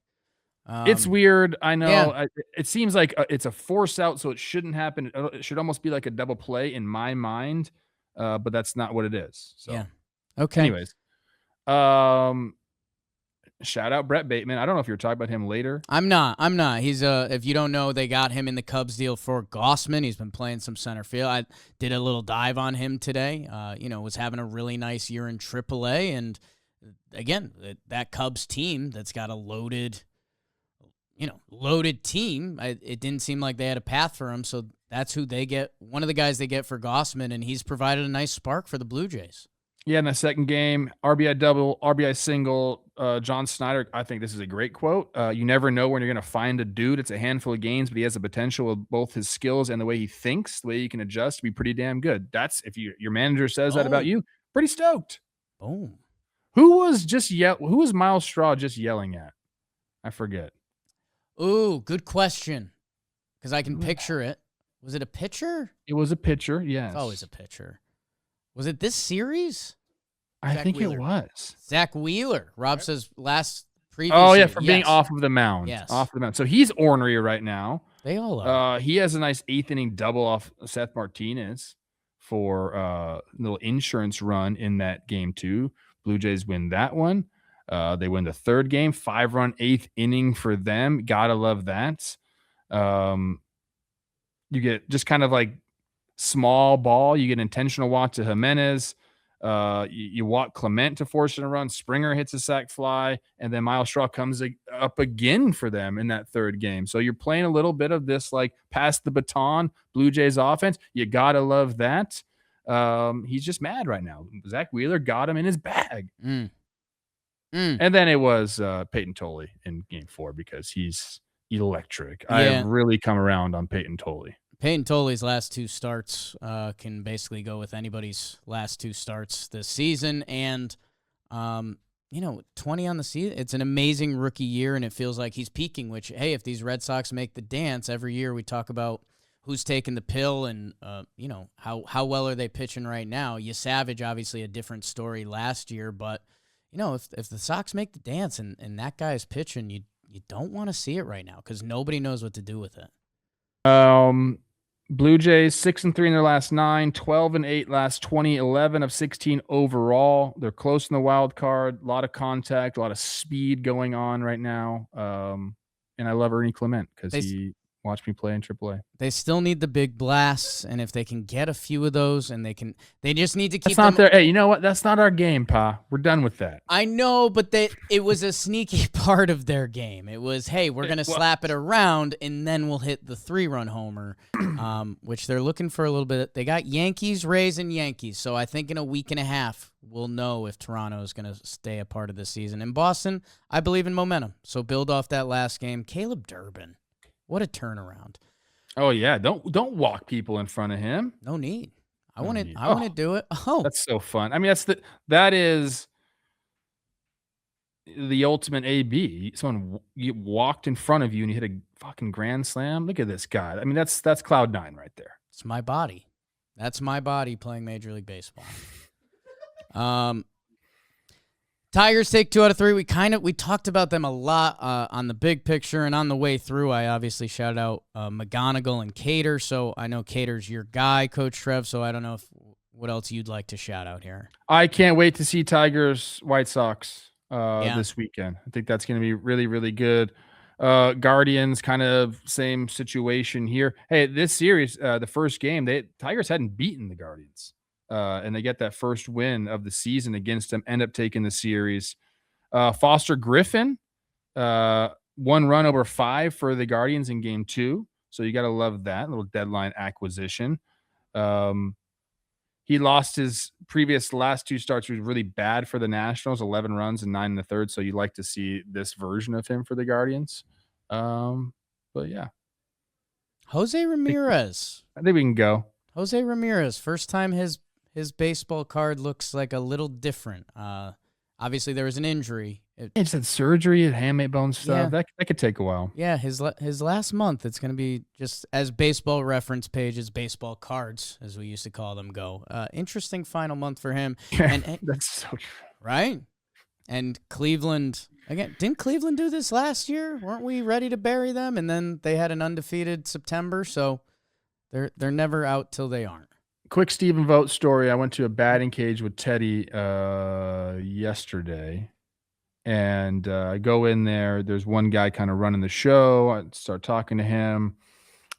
It's weird. I know. Yeah. It seems like it's a force out, so it shouldn't happen. It should almost be like a double play in my mind, but that's not what it is. So, yeah. Okay. Anyways, shout out Brett Bateman. I don't know if you're talking about him later. I'm not. He's if you don't know, they got him in the Cubs deal for Gossman. He's been playing some center field. I did a little dive on him today. Was having a really nice year in AAA, and again, that Cubs team that's got a loaded team. It didn't seem like they had a path for him, so that's who they get. One of the guys they get for Gossman, and he's provided a nice spark for the Blue Jays. Yeah, in the second game, RBI double, RBI single. John Snyder, I think this is a great quote. You never know when you're going to find a dude. It's a handful of games, but he has the potential of both his skills and the way he thinks, the way he can adjust to be pretty damn good. That's if your manager says that about you, pretty stoked. Boom. Who was Miles Straw just yelling at? I forget. Ooh, good question. Because I can picture it. Was it a pitcher? It was a pitcher, yes. It's always a pitcher. Was it this series? I think it was. Zach Wheeler. Rob says previous Oh, yeah, year. for being off of the mound. Yes. Off of the mound. So he's ornery right now. They all are. He has a nice 8th inning double off Seth Martinez for a little insurance run in that game, too. Blue Jays win that one. They win the third game, 5-run 8th inning for them. Gotta love that. You get just kind of like small ball. You get intentional walk to Jimenez. You walk Clement to force it a run. Springer hits a sac fly, and then Miles Straw comes up again for them in that third game. So you're playing a little bit of this like pass the baton Blue Jays offense. You gotta love that. He's just mad right now. Zach Wheeler got him in his bag. And then it was Peyton Tolley in Game 4 because he's electric. Yeah. I have really come around on Peyton Tolley. Peyton Tolley's last 2 starts can basically go with anybody's last 2 starts this season. And, 20 on the season, it's an amazing rookie year, and it feels like he's peaking, which, hey, if these Red Sox make the dance, every year we talk about who's taking the pill and, how well are they pitching right now. Savage, obviously a different story last year, but, if the Sox make the dance and that guy is pitching, you don't want to see it right now because nobody knows what to do with it. Blue Jays 6-3 in their last 9, 12-8 last 20, 11 of 16 overall. They're close in the wild card. A lot of contact, a lot of speed going on right now. And I love Ernie Clement because he watched me play in AAA. They still need the big blasts, and if they can get a few of those, and they just need to keep. That's not their. Hey, you know what? That's not our game, Pa. We're done with that. I know, but it was a sneaky part of their game. It was, hey, we're gonna slap it around, and then we'll hit the 3-run homer, which they're looking for a little bit. They got Yankees, Rays, and Yankees, so I think in a week and a half we'll know if Toronto is gonna stay a part of the season. In Boston, I believe in momentum, so build off that last game. Caleb Durbin. What a turnaround! Oh yeah, don't walk people in front of him. No need. I want to do it. Oh, that's so fun. I mean, that is the ultimate AB. Someone walked in front of you and you hit a fucking grand slam. Look at this guy. I mean, that's cloud 9 right there. It's my body. That's my body playing Major League Baseball. Tigers take 2 out of 3. We talked about them a lot on the big picture, and on the way through, I obviously shouted out McGonigal and Cater. So I know Cater's your guy, Coach Trev. So I don't know what else you'd like to shout out here. I can't wait to see Tigers White Sox this weekend. I think that's going to be really, really good. Guardians, kind of same situation here. Hey, this series, the first game, Tigers hadn't beaten the Guardians. And they get that first win of the season against them, end up taking the series. Foster Griffin 1 run over 5 for the Guardians in game 2. So you got to love that little deadline acquisition. He lost his previous last 2 starts, was really bad for the Nationals, 11 runs and 9 1/3. So you like to see this version of him for the Guardians. But yeah. Jose Ramirez. I think we can go. Jose Ramirez, first time his baseball card looks like a little different. Obviously there was an injury. He just had surgery and hamate bone stuff. Yeah. That could take a while. Yeah, his last month, it's going to be just as baseball reference pages, baseball cards, as we used to call them, go. Interesting final month for him. And That's so true. right? And Cleveland, again, didn't Cleveland do this last year? Weren't we ready to bury them? And then they had an undefeated September, so they're never out till they aren't. Quick Stephen Vogt story. I went to a batting cage with Teddy yesterday. And I go in there. There's one guy kind of running the show. I start talking to him.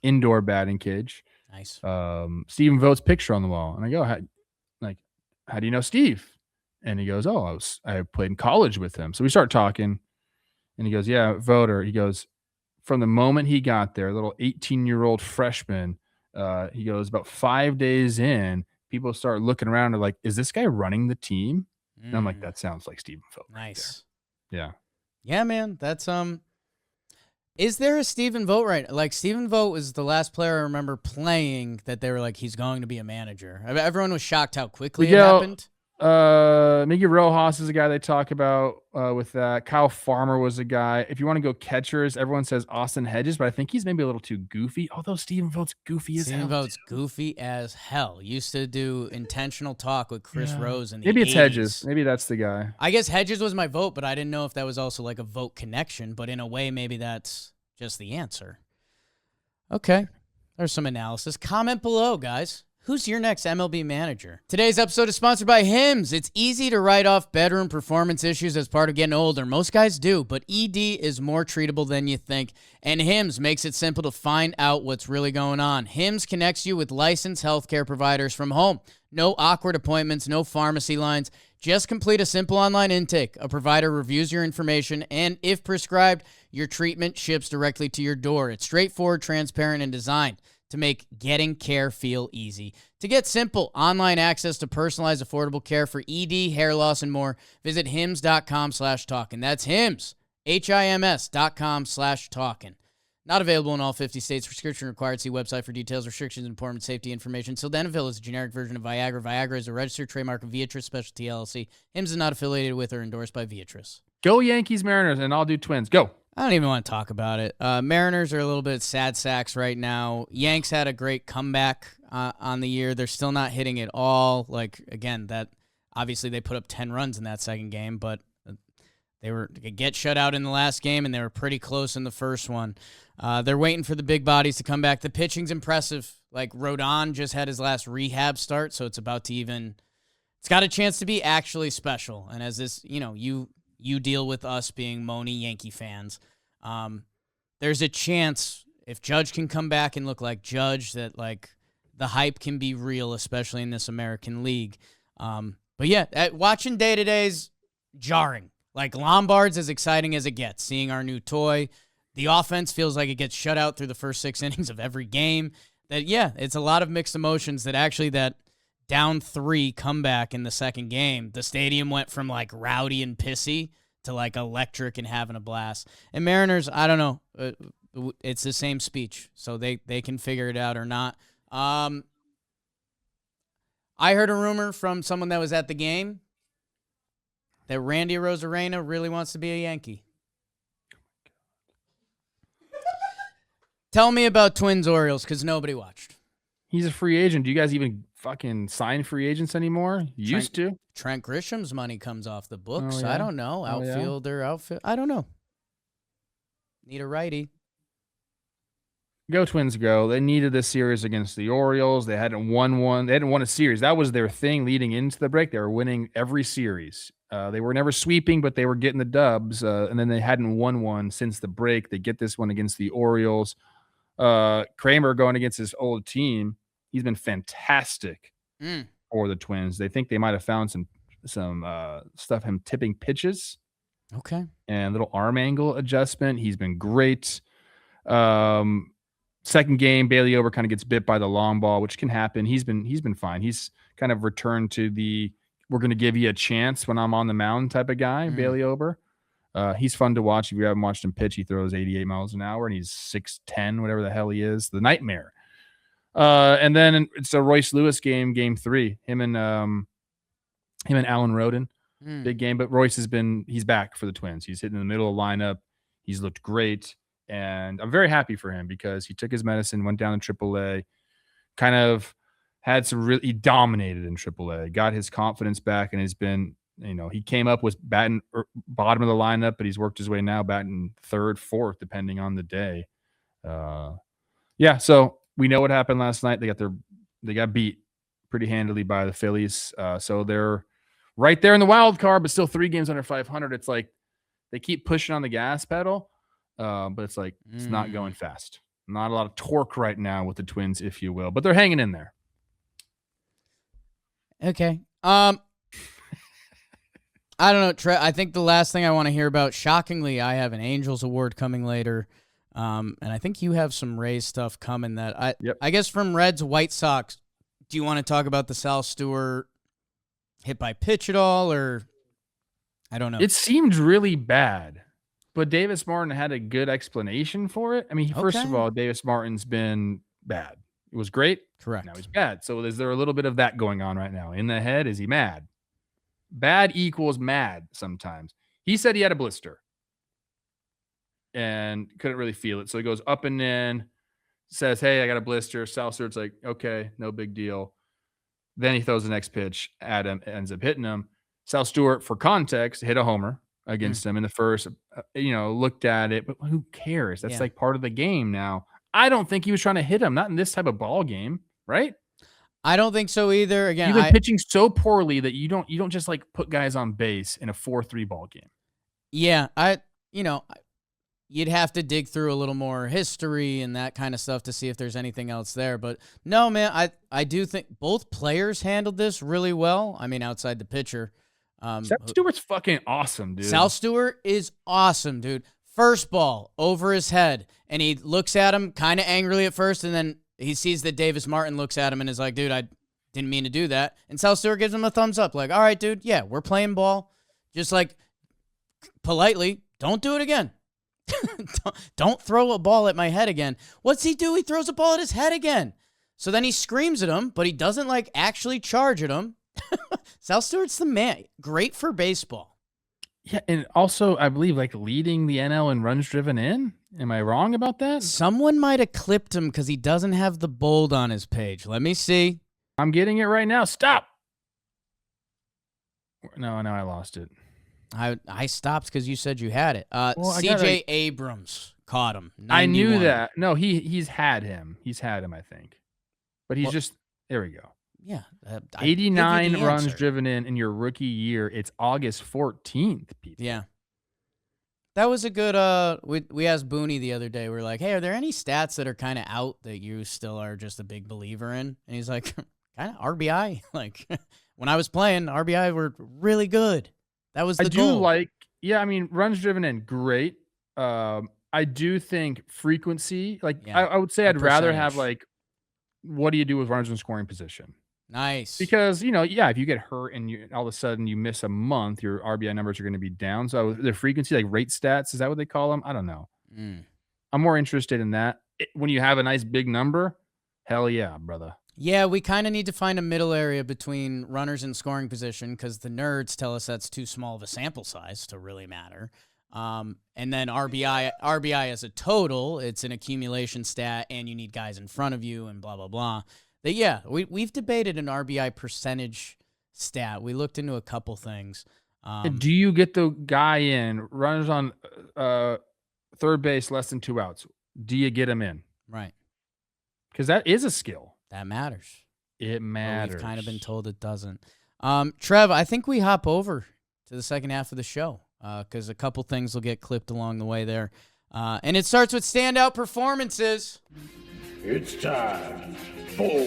Indoor batting cage. Nice. Stephen Vogt's picture on the wall. And I go, how do you know Steve? And he goes, oh, I played in college with him. So we start talking. And he goes, yeah, voter. He goes, from the moment he got there, little 18-year-old freshman, he goes, about 5 days in, people start looking around and like, is this guy running the team? And I'm like, that sounds like Stephen Vogt. Nice. Yeah. Yeah, man. That's is there a Stephen Vogt right? Like Stephen Vogt was the last player I remember playing that they were like, he's going to be a manager. Everyone was shocked how quickly it happened. Miggy Rojas is a guy they talk about with that. Kyle Farmer was a guy. If you want to go catchers, everyone says Austin Hedges, but I think he's maybe a little too goofy. Although Stephen Vogt's goofy as hell. Stephen Vogt's goofy as hell. Used to do intentional talk with Chris Rose in the Maybe it's 80s. Hedges. Maybe that's the guy. I guess Hedges was my vote, but I didn't know if that was also like a vote connection. But in a way, maybe that's just the answer. Okay. There's some analysis. Comment below, guys. Who's your next MLB manager? Today's episode is sponsored by Hims. It's easy to write off bedroom performance issues as part of getting older. Most guys do, but ED is more treatable than you think. And Hims makes it simple to find out what's really going on. Hims connects you with licensed healthcare providers from home. No awkward appointments, no pharmacy lines. Just complete a simple online intake. A provider reviews your information, and if prescribed, your treatment ships directly to your door. It's straightforward, transparent, and designed to make getting care feel easy. To get simple online access to personalized, affordable care for ED, hair loss, and more, visit hims.com/talkin. That's Hims, HIMS.com/talkin. Not available in all 50 states. Prescription required. See website for details, restrictions, and important safety information. Sildenafil is a generic version of Viagra. Viagra is a registered trademark of Viatris Specialty LLC. Hims is not affiliated with or endorsed by Viatris. Go Yankees, Mariners, and I'll do Twins. Go. I don't even want to talk about it. Mariners are a little bit sad sacks right now. Yanks had a great comeback on the year. They're still not hitting it all. Like, again, that obviously they put up 10 runs in that second game, but they get shut out in the last game, and they were pretty close in the first one. They're waiting for the big bodies to come back. The pitching's impressive. Like, Rodon just had his last rehab start, so it's about to it's got a chance to be actually special. And as this, you deal with us being moany Yankee fans. There's a chance if Judge can come back and look like Judge that like the hype can be real, especially in this American League. But yeah, watching day-to-day is jarring. Like Lombard's as exciting as it gets, seeing our new toy. The offense feels like it gets shut out through the first 6 innings of every game. It's a lot of mixed emotions that actually that down 3 comeback in the second game, the stadium went from like rowdy and pissy to like electric and having a blast. And Mariners, I don't know. It's the same speech, so they can figure it out or not. I heard a rumor from someone that was at the game that Randy Arozarena really wants to be a Yankee. Tell me about Twins Orioles, because nobody watched. He's a free agent. Do you guys even fucking sign free agents anymore? Used to. Trent Grisham's money comes off the books. Oh, yeah? I don't know. Outfielder. I don't know. Need a righty. Go Twins, go. They needed this series against the Orioles. They hadn't won one. They hadn't won a series. That was their thing leading into the break. They were winning every series. They were never sweeping, but they were getting the dubs. And then they hadn't won one since the break. They get this one against the Orioles. Kramer going against his old team. He's been fantastic for the Twins. They think they might have found some stuff, him tipping pitches. Okay. And little arm angle adjustment. He's been great. Second game, Bailey Ober kind of gets bit by the long ball, which can happen. He's been fine. He's kind of returned to the we're going to give you a chance when I'm on the mound type of guy, Bailey Ober. He's fun to watch. If you haven't watched him pitch, he throws 88 miles an hour, and he's 6'10", whatever the hell he is. The nightmare. And then it's a Royce Lewis game, game 3. Him and Alan Roden. Big game, but Royce he's back for the Twins. He's hitting in the middle of the lineup. He's looked great. And I'm very happy for him because he took his medicine, went down to AAA, kind of had he dominated in AAA, got his confidence back, and has been, he came up with batting bottom of the lineup, but he's worked his way now batting 3rd, 4th, depending on the day. So we know what happened last night. They got beat pretty handily by the Phillies. So they're right there in the wild card, but still 3 games under 500. It's like they keep pushing on the gas pedal. But it's like it's not going fast. Not a lot of torque right now with the Twins, if you will, but they're hanging in there. Okay. I don't know, Trev. I think the last thing I want to hear about, shockingly, I have an Angels award coming later. And I think you have some Rays stuff coming that I guess from Reds, White Sox. Do you want to talk about the Sal Stewart hit by pitch at all, or I don't know. It seemed really bad. But Davis Martin had a good explanation for it. I mean, first of all, Davis Martin's been bad. It was great. Correct. Now he's bad. So is there a little bit of that going on right now? In the head, is he mad? Bad equals mad sometimes. He said he had a blister and couldn't really feel it. So he goes up and in, says, hey, I got a blister. Sal Stewart's like, okay, no big deal. Then he throws the next pitch at him, ends up hitting him. Sal Stewart, for context, hit a homer against him in the first, looked at it, but who cares? That's like part of the game now. I don't think he was trying to hit him, not in this type of ball game, right? I don't think so either. Again, you've been pitching so poorly that you don't just like put guys on base in a 4-3 ball game. Yeah, you'd have to dig through a little more history and that kind of stuff to see if there's anything else there. But no, man, I do think both players handled this really well. I mean, outside the pitcher. Sal Stewart's fucking awesome, dude. Sal Stewart is awesome, dude. First ball over his head, and he looks at him kind of angrily at first, and then he sees that Davis Martin looks at him and is like, dude, I didn't mean to do that. And Sal Stewart gives him a thumbs up, like, all right, dude, yeah, we're playing ball. Just like politely, don't do it again. Don't throw a ball at my head again. What's he do? He throws a ball at his head again. So then he screams at him, but he doesn't like actually charge at him. Sal Stewart's the man. Great for baseball. Yeah, and also I believe like leading the NL in runs driven in. Am I wrong about that? Someone might have clipped him because he doesn't have the bold on his page. Let me see. I'm getting it right now. Stop. No, I lost it. I stopped because you said you had it. CJ Abrams caught him. 91. I knew that. No, he's had him. He's had him, I think. But he's there we go. Yeah. 89 runs driven in your rookie year. It's August 14th, people. Yeah. That was a good, we asked Booney the other day. We were like, hey, are there any stats that are kind of out that you still are just a big believer in? And he's like, kind of RBI. Like, when I was playing, RBI were really good. That was the goal. Runs driven in, great. I do think frequency, I would say I'd rather have what do you do with runners in scoring position? Nice. Because, if you get hurt and all of a sudden you miss a month, your RBI numbers are going to be down. So the frequency, like rate stats, is that what they call them? I don't know. I'm more interested in that. When you have a nice big number, hell yeah, brother. Yeah, we kind of need to find a middle area between runners in scoring position because the nerds tell us that's too small of a sample size to really matter. And then RBI as a total, it's an accumulation stat, and you need guys in front of you and blah, blah, blah. But yeah, we've debated an RBI percentage stat. We looked into a couple things. Do you get the guy in, runners on third base, less than 2 outs? Do you get him in? Right. Because that is a skill. That matters. It matters. We've kind of been told it doesn't. Trev, I think we hop over to the second half of the show because a couple things will get clipped along the way there. And it starts with Standout Performances. It's time for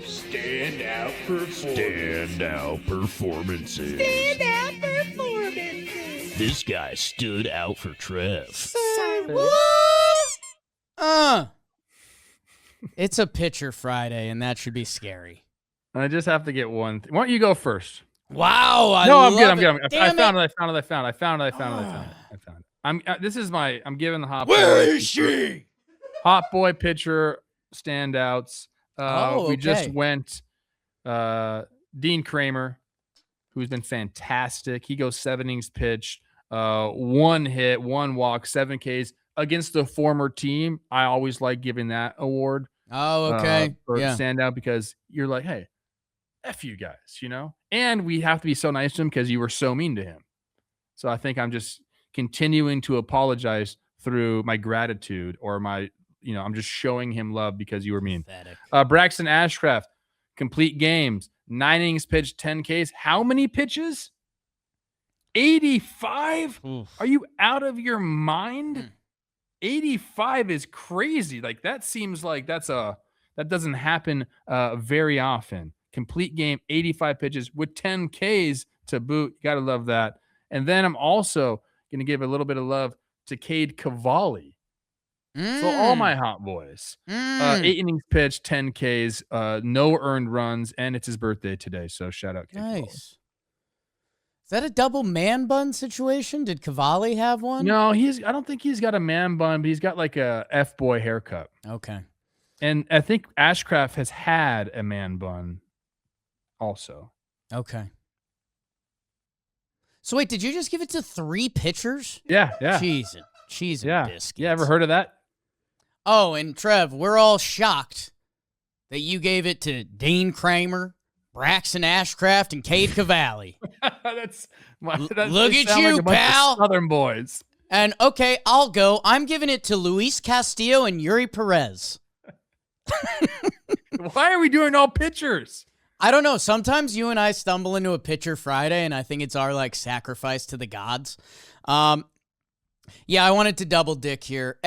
Standout Performances. Standout Performances. Standout Performances. This guy stood out for Trev. It's a pitcher Friday, and that should be scary. I just have to get one. Why don't you go first? Wow, I'm good. I found it. I'm giving the hot. Where is she? Hot boy pitcher standouts. We just went Dean Kramer, who's been fantastic. He goes 7 innings pitched, 1 hit, 1 walk, 7 Ks against the former team. I always like giving that award. Oh, okay. For yeah. standout, because you're like, hey, F you guys, you know? And we have to be so nice to him because you were so mean to him. So I think I'm just continuing to apologize through my gratitude, or my, I'm just showing him love because you were mean. Braxton Ashcraft, complete games, 9 innings pitched, 10 Ks. How many pitches? 85? Oof. Are you out of your mind? 85 is crazy. Like, that seems like that doesn't happen very often. Complete game, 85 pitches with 10 Ks to boot. You got to love that. And then I'm also going to give a little bit of love to Cade Cavalli. So all my hot boys, 8 innings pitched, 10 Ks, no earned runs, and it's his birthday today. So shout out Cade Cavalli. Nice. Is that a double man bun situation? Did Cavalli have one? No, I don't think he's got a man bun, but he's got like a F-boy haircut. Okay. And I think Ashcraft has had a man bun also. Okay. So wait, did you just give it to 3 pitchers? Yeah. Cheese and biscuits. Yeah, ever heard of that? Oh, and Trev, we're all shocked that you gave it to Dean Kramer, Braxton Ashcraft, and Cade Cavalli. Look at you, like pal. Southern boys. And okay, I'll go. I'm giving it to Luis Castillo and Yuri Perez. Why are we doing all pitchers? I don't know. Sometimes you and I stumble into a pitcher Friday, and I think it's our sacrifice to the gods. Yeah, I wanted to double dick here.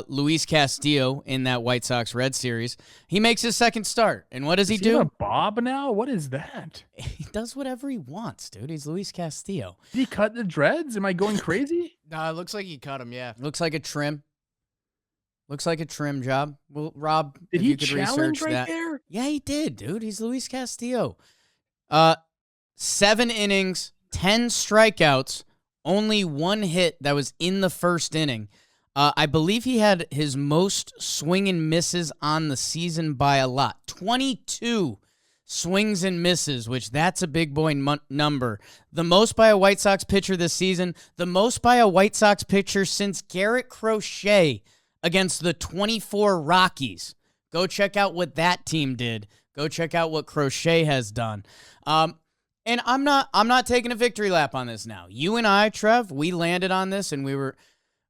Luis Castillo in that White Sox Red Series, he makes his second start, and what does he do? He a bob now? What is that? He does whatever he wants, dude. He's Luis Castillo. Did he cut the dreads? Am I going crazy? No, it looks like he cut him. Yeah, looks like a trim. Looks like a trim job. Well, Rob, did he challenge right that. there? Yeah, he did, dude. He's Luis Castillo. 7 innings, 10 strikeouts, only 1 hit that was in the first inning. I believe he had his most swing and misses on the season by a lot. 22 swings and misses, which that's a big boy number. The most by a White Sox pitcher this season. The most by a White Sox pitcher since Garrett Crochet against the 24 Rockies. Go check out what that team did. Go check out what Crochet has done. And I'm not taking a victory lap on this now. You and I, Trev, we landed on this, and we were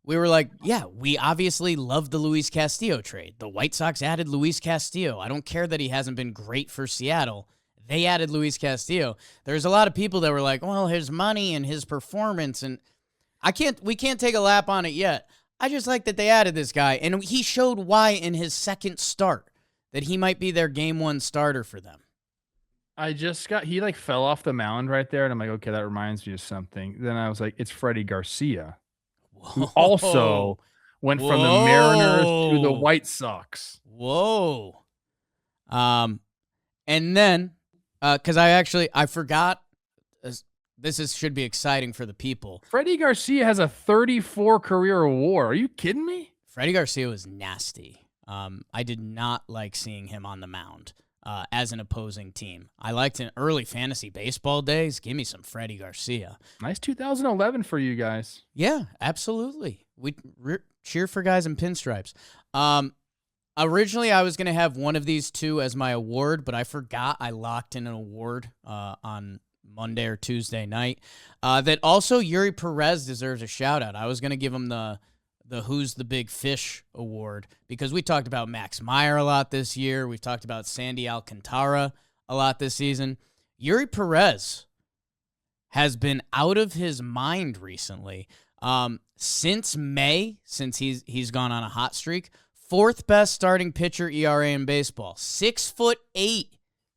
like, yeah, we obviously love the Luis Castillo trade. The White Sox added Luis Castillo. I don't care that he hasn't been great for Seattle. They added Luis Castillo. There's a lot of people that were like, well, his money and his performance, and we can't take a lap on it yet. I just like that they added this guy, and he showed why in his second start, that he might be their game 1 starter for them. He fell off the mound right there, and I'm like, okay, that reminds me of something. Then I was like, it's Freddie Garcia. Who also went from the Mariners to the White Sox. Whoa. And then, because I forgot, should be exciting for the people. Freddie Garcia has a 34 career WAR. Are you kidding me? Freddie Garcia was nasty. I did not like seeing him on the mound as an opposing team. I liked in early fantasy baseball days. Give me some Freddie Garcia. Nice 2011 for you guys. Yeah, absolutely. We cheer for guys in pinstripes. Originally, I was going to have one of these 2 as my award, but I forgot I locked in an award on Monday or Tuesday night. That also Yuri Perez deserves a shout out. I was going to give him the Who's the Big Fish award because we talked about Max Meyer a lot this year. We've talked about Sandy Alcantara a lot this season. Yuri Perez has been out of his mind recently. Since May, since he's gone on a hot streak, 4th best starting pitcher ERA in baseball. 6'8",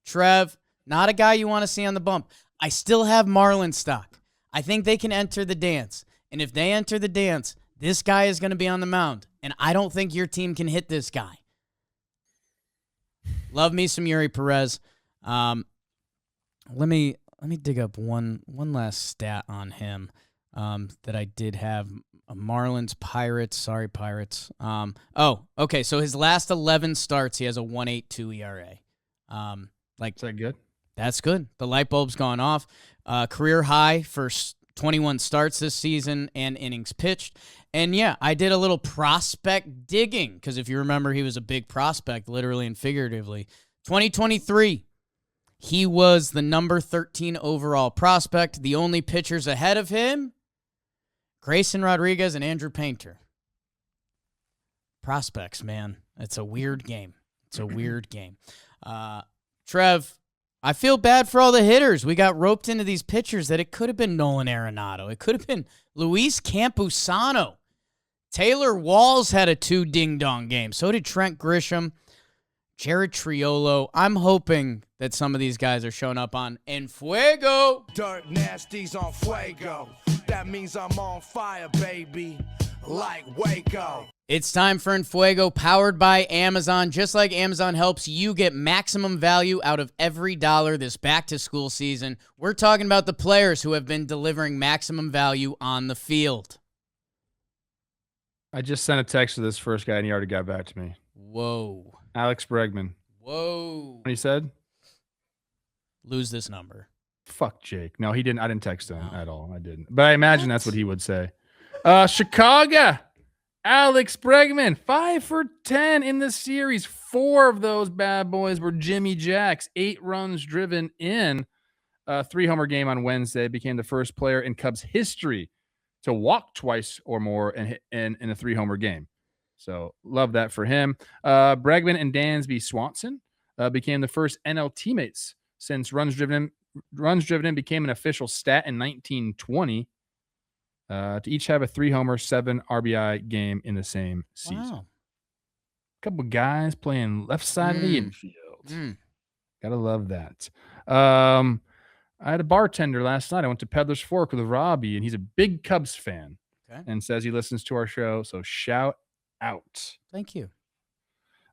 Trev, not a guy you want to see on the bump. I still have Marlins stock. I think they can enter the dance. And if they enter the dance, this guy is going to be on the mound. And I don't think your team can hit this guy. Love me some Yuri Perez. Let me dig up one last stat on him that I did have. Marlins, Pirates. Sorry, Pirates. Okay. So his last 11 starts, he has a 1.82 ERA. Is that good? That's good. The light bulb's gone off. Career high for 21 starts this season and innings pitched. And yeah, I did a little prospect digging because if you remember, he was a big prospect, literally and figuratively. 2023, he was the number 13 overall prospect. The only pitchers ahead of him, Grayson Rodriguez and Andrew Painter. Prospects, man. It's a weird game. Trev, I feel bad for all the hitters. We got roped into these pitchers that it could have been Nolan Arenado. It could have been Luis Campusano. Taylor Walls had a 2 ding-dong game. So did Trent Grisham, Jared Triolo. I'm hoping that some of these guys are showing up on En Fuego. Dirt Nasty's on Fuego. That means I'm on fire, baby. Like Waco. It's time for En Fuego, powered by Amazon. Just like Amazon helps you get maximum value out of every dollar this back-to-school season, we're talking about the players who have been delivering maximum value on the field. I just sent a text to this first guy, and he already got back to me. Whoa. Alex Bregman. Whoa. What he said? Lose this number. Fuck Jake. No, he didn't. I didn't text him at all. I didn't. But I imagine that's what he would say. Chicago. Alex Bregman, 5 for 10 in the series. 4 of those bad boys were Jimmy Jacks. 8 runs driven in a 3-homer game on Wednesday. Became the first player in Cubs history to walk twice or more in a 3-homer game. So love that for him. Bregman and Dansby Swanson became the first NL teammates since runs driven in became an official stat in 1920. To each have a 3-homer, 7 RBI game in the same season. Wow. Couple guys playing left side of the infield. Gotta love that. I had a bartender last night. I went to Peddler's Fork with Robbie, and he's a big Cubs fan and says he listens to our show. So shout out. Thank you.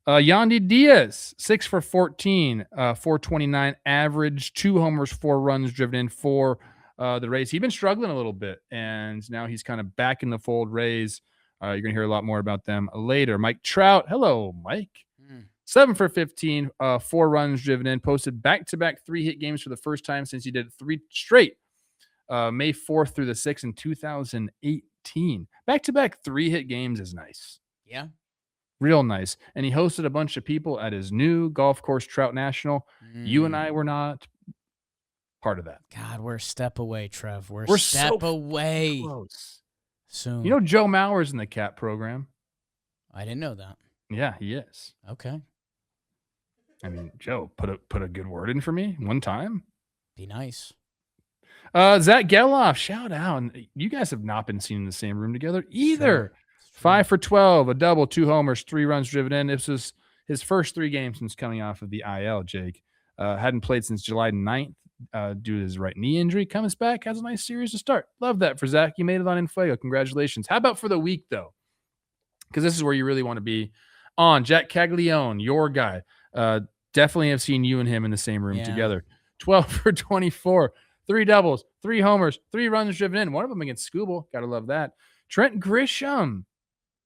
Yandy Diaz, 6 for 14, 429 average, 2 homers, 4 runs driven in for the Rays. He'd been struggling a little bit, and now he's kind of back in the fold. Rays. You're going to hear a lot more about them later. Mike Trout. Hello, Mike. 7 for 15, 4 runs driven in, posted back-to-back 3-hit games for the first time since he did 3 straight. May 4th through the 6th in 2018. Back-to-back 3-hit games is nice. Yeah. Real nice. And he hosted a bunch of people at his new golf course, Trout National. You and I were not part of that. God, we're a step away, Trev. We're a step away. Close. Soon. You know Joe Mauer's in the CAP program? I didn't know that. Yeah, he is. Okay. I mean, Joe, put a good word in for me one time. Be nice. Zach Geloff, shout out. And you guys have not been seen in the same room together either. 5 for 12, a double, 2 homers, 3 runs driven in. This was his first 3 games since coming off of the IL, Jake. Hadn't played since July 9th due to his right knee injury. Comes back, has a nice series to start. Love that for Zach. You made it on En Fuego. Congratulations. How about for the week, though? Because this is where you really want to be on. Jack Caglione, your guy. Definitely have seen you and him in the same room together. 12 for 24, 3 doubles, 3 homers, 3 runs driven in. One of them against Scooble. Got to love that. Trent Grisham,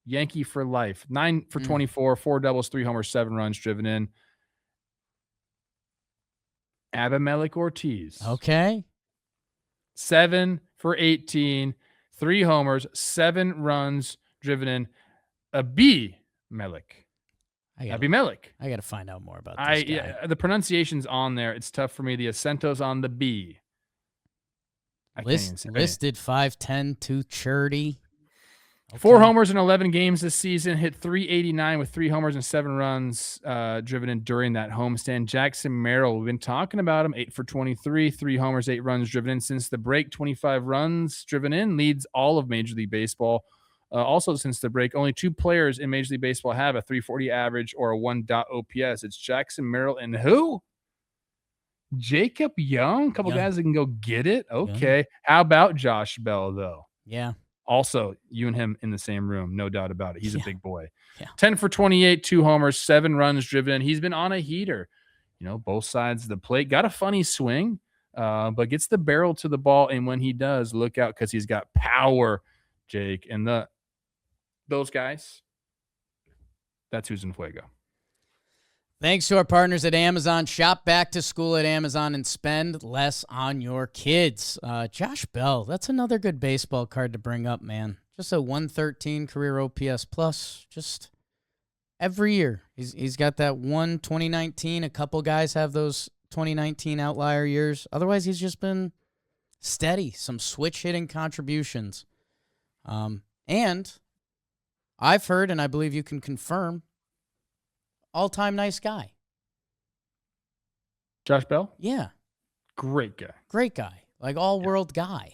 Yankee for life. 9 for 24, 4 doubles, 3 homers, 7 runs driven in. Abimelec Ortiz. Okay. 7 for 18, 3 homers, 7 runs driven in. Abimelec. Abimelec. I got to find out more about this guy. Yeah, the pronunciation's on there. It's tough for me. The acento's on the B. Listed 5'10", 230. Okay. 4 homers in 11 games this season. Hit .389 with 3 homers and 7 runs driven in during that homestand. Jackson Merrill, we've been talking about him. 8 for 23, 3 homers, 8 runs driven in since the break. 25 runs driven in, leads all of Major League Baseball. Also, since the break, only 2 players in Major League Baseball have a .340 average or a 1. OPS. It's Jackson Merrill and who? Jacob Young, a couple Young. guys that can go get it. Okay. How about Josh Bell, though? Yeah. Also, you and him in the same room, no doubt about it. He's a big boy. Yeah. 10 for 28, 2 homers, 7 runs driven in. He's been on a heater, both sides of the plate. Got a funny swing, but gets the barrel to the ball. And when he does, look out because he's got power, Jake. And those guys, that's who's in Fuego. Thanks to our partners at Amazon. Shop back to school at Amazon and spend less on your kids. Josh Bell, that's another good baseball card to bring up, man. Just a 113 career OPS plus. Just every year. He's got that one 2019. A couple guys have those 2019 outlier years. Otherwise, he's just been steady. Some switch hitting contributions. And I've heard, and I believe you can confirm, all-time nice guy. Josh Bell? Yeah. Great guy. Great guy. Like all-world guy.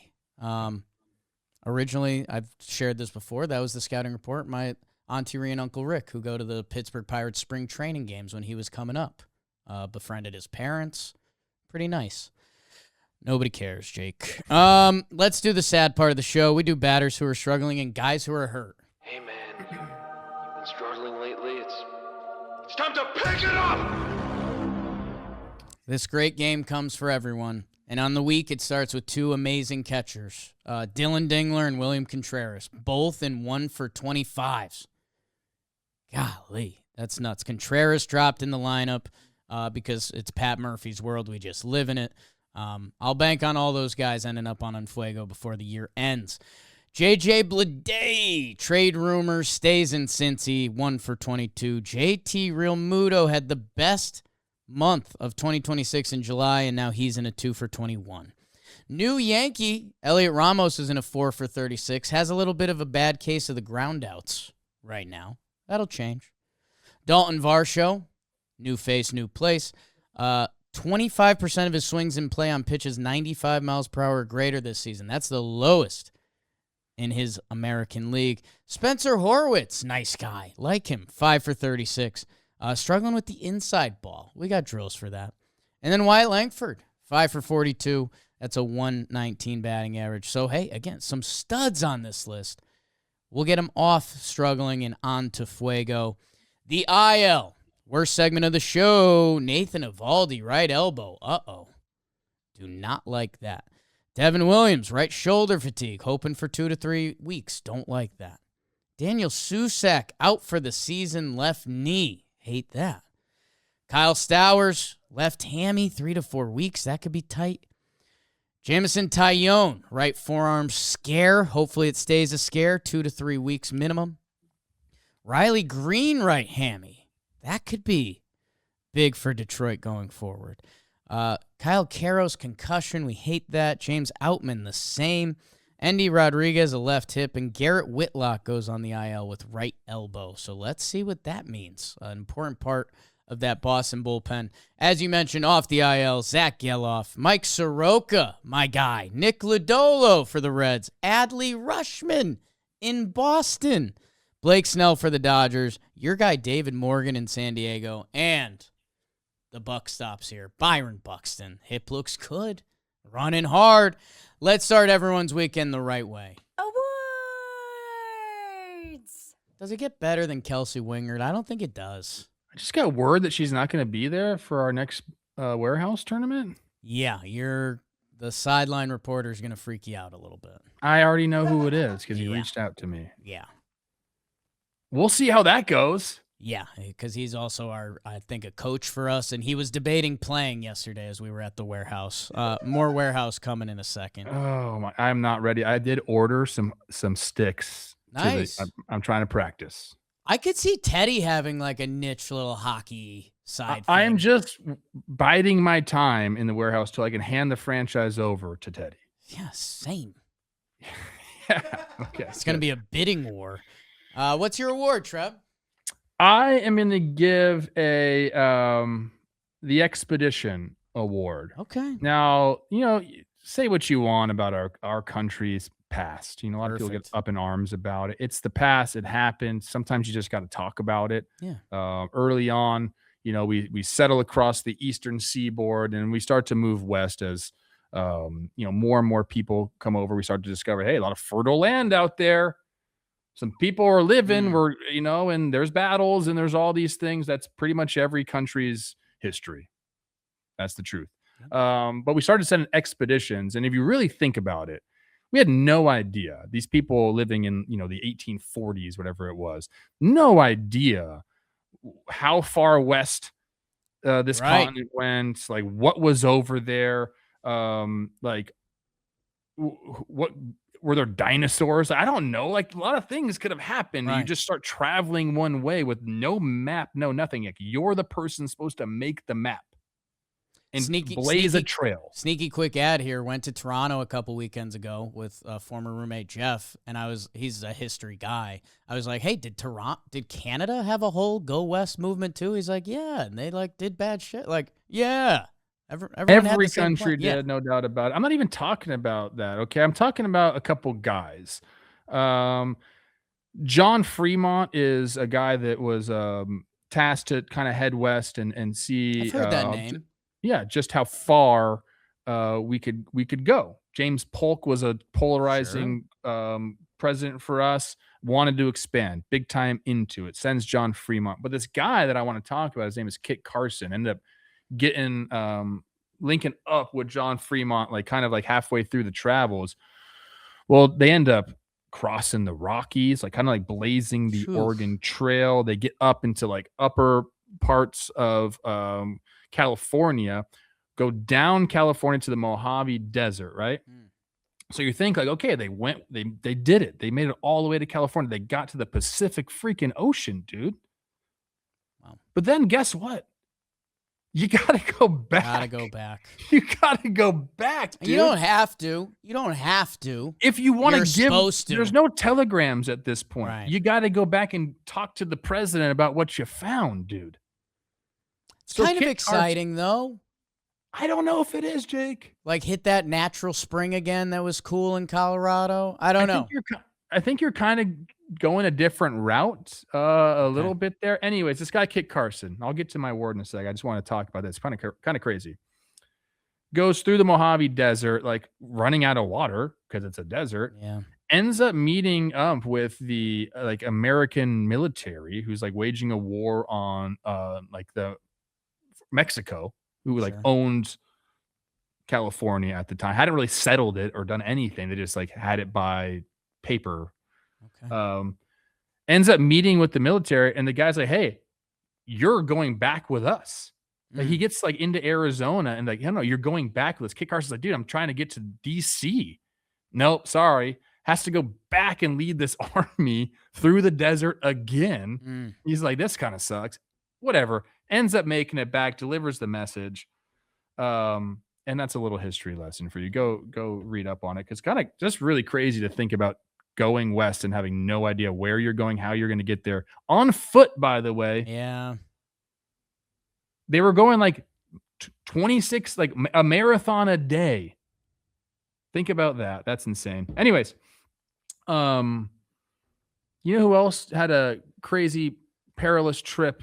Originally, I've shared this before, that was the scouting report. My Auntie Rhea and Uncle Rick, who go to the Pittsburgh Pirates spring training games when he was coming up, befriended his parents. Pretty nice. Nobody cares, Jake. Let's do the sad part of the show. We do batters who are struggling and guys who are hurt. Hey, man, you've been struggling lately. It's time to pick it up! This great game comes for everyone. And on the week, it starts with two amazing catchers, Dylan Dingler and William Contreras, both in 1 for 25s. Golly, that's nuts. Contreras dropped in the lineup because it's Pat Murphy's world. We just live in it. I'll bank on all those guys ending up on Fuego before the year ends. JJ Bleday, trade rumors, stays in Cincy, 1 for 22. JT Realmuto had the best month of 2026 in July, and now he's in a 2 for 21. New Yankee, Elliot Ramos is in a 4 for 36. Has a little bit of a bad case of the groundouts right now. That'll change. Dalton Varsho, new face, new place. 25% of his swings in play on pitches 95 miles per hour or greater this season. That's the lowest in his American League. Spencer Horwitz, nice guy. Like him, 5 for 36. Struggling with the inside ball. We got drills for that. And then Wyatt Langford, 5 for 42. That's a 119 batting average. So, hey, again, some studs on this list. We'll get them off struggling and on to Fuego. The IL, worst segment of the show. Nathan Eovaldi, right elbow. Uh-oh. Do not like that. Devin Williams, right shoulder fatigue, hoping for 2 to 3 weeks. Don't like that. Daniel Susak, out for the season, left knee. Hate that. Kyle Stowers, left hammy, 3 to 4 weeks. That could be tight. Jamison Tyone, right forearm scare. Hopefully it stays a scare, 2 to 3 weeks minimum. Riley Green, right hammy. That could be big for Detroit going forward. Kyle Caro's concussion, we hate that. James Outman, the same. Endy Rodriguez, a left hip, and Garrett Whitlock goes on the IL with right elbow. So let's see what that means. An important part of that Boston bullpen. As you mentioned, off the IL, Zach Geloff, Mike Soroka, my guy, Nick Lodolo for the Reds, Adley Rutschman in Boston, Blake Snell for the Dodgers, your guy David Morgan in San Diego, and the buck stops here. Byron Buxton. Hip looks good. Running hard. Let's start everyone's weekend the right way. Awards! Does it get better than Kelsey Wingard? I don't think it does. I just got word that she's not going to be there for our next warehouse tournament. Yeah, the sideline reporter is going to freak you out a little bit. I already know who it is because he reached out to me. Yeah. We'll see how that goes. Yeah, because he's also I think, a coach for us, and he was debating playing yesterday as we were at the warehouse. More warehouse coming in a second. Oh my! I'm not ready. I did order some sticks. Nice. I'm trying to practice. I could see Teddy having like a niche little hockey side. I am just biding my time in the warehouse till I can hand the franchise over to Teddy. Yeah, same. Yeah. Okay. It's going to be a bidding war. What's your award, Trev? I am going to give the Expedition Award. Okay. Now, say what you want about our country's past. A lot of people get up in arms about it. It's the past. It happened. Sometimes you just got to talk about it. Yeah. Early on, we settle across the eastern seaboard and we start to move west as more and more people come over. We start to discover, hey, a lot of fertile land out there. Some people are living, and there's battles and there's all these things. That's pretty much every country's history. That's the truth. But we started sending expeditions. And if you really think about it, we had no idea. These people living in, the 1840s, whatever it was, no idea how far west this continent went, like what was over there. What were there dinosaurs? I don't know. Like a lot of things could have happened. Right. You just start traveling one way with no map, no nothing. Like you're the person supposed to make the map and blaze a trail. Sneaky quick ad here. Went to Toronto a couple weekends ago with former roommate Jeff, and he's a history guy. I was like, hey, did Canada have a whole Go West movement too? He's like, yeah, and they did bad shit. Like, yeah. Every country did, no doubt about it. I'm not even talking about that, okay? I'm talking about a couple guys. John Fremont is a guy that was tasked to kind of head west and see. I've heard that name. Just how far we could go. James Polk was a polarizing president for us, wanted to expand big time into it, sends John Fremont. But this guy that I want to talk about, his name is Kit Carson, ended up getting linking up with John Fremont, like kind of like halfway through the travels. Well, they end up crossing the Rockies, like kind of like blazing the Oregon Trail. They get up into like upper parts of California, go down California to the Mojave Desert, right? So you think like, okay, they did it. They made it all the way to California. They got to the Pacific freaking Ocean, dude. Wow. But then guess what? You gotta go back. You gotta go back, dude. You don't have to. If you want to give, there's no telegrams at this point. Right. You got to go back and talk to the president about what you found, dude. It's kind of exciting, though. I don't know if it is, Jake. Like hit that natural spring again that was cool in Colorado. I don't know. I think you're kind of going a different route a little bit there. Anyways, this guy Kit Carson, I'll get to my word in a sec. I just want to talk about this. Kind of crazy. Goes through the Mojave Desert, like running out of water because it's a desert. Yeah. Ends up meeting up with the like American military who's like waging a war on like the Mexico, who like owned California at the time. Hadn't really settled it or done anything. They just like had it by paper. Okay. Ends up meeting with the military, and the guy's like, hey, you're going back with us. Like he gets like into Arizona and like, no, you're going back with us. Kit Carson's like, dude, I'm trying to get to DC. Nope, sorry. Has to go back and lead this army through the desert again. He's like, this kind of sucks. Whatever. Ends up making it back, delivers the message. And that's a little history lesson for you. Go read up on it. Cause kind of just really crazy to think about going west and having no idea where you're going, how you're going to get there on foot, by the way. Yeah. They were going like 26, like a marathon a day. Think about that. That's insane. Anyways, you know who else had a crazy perilous trip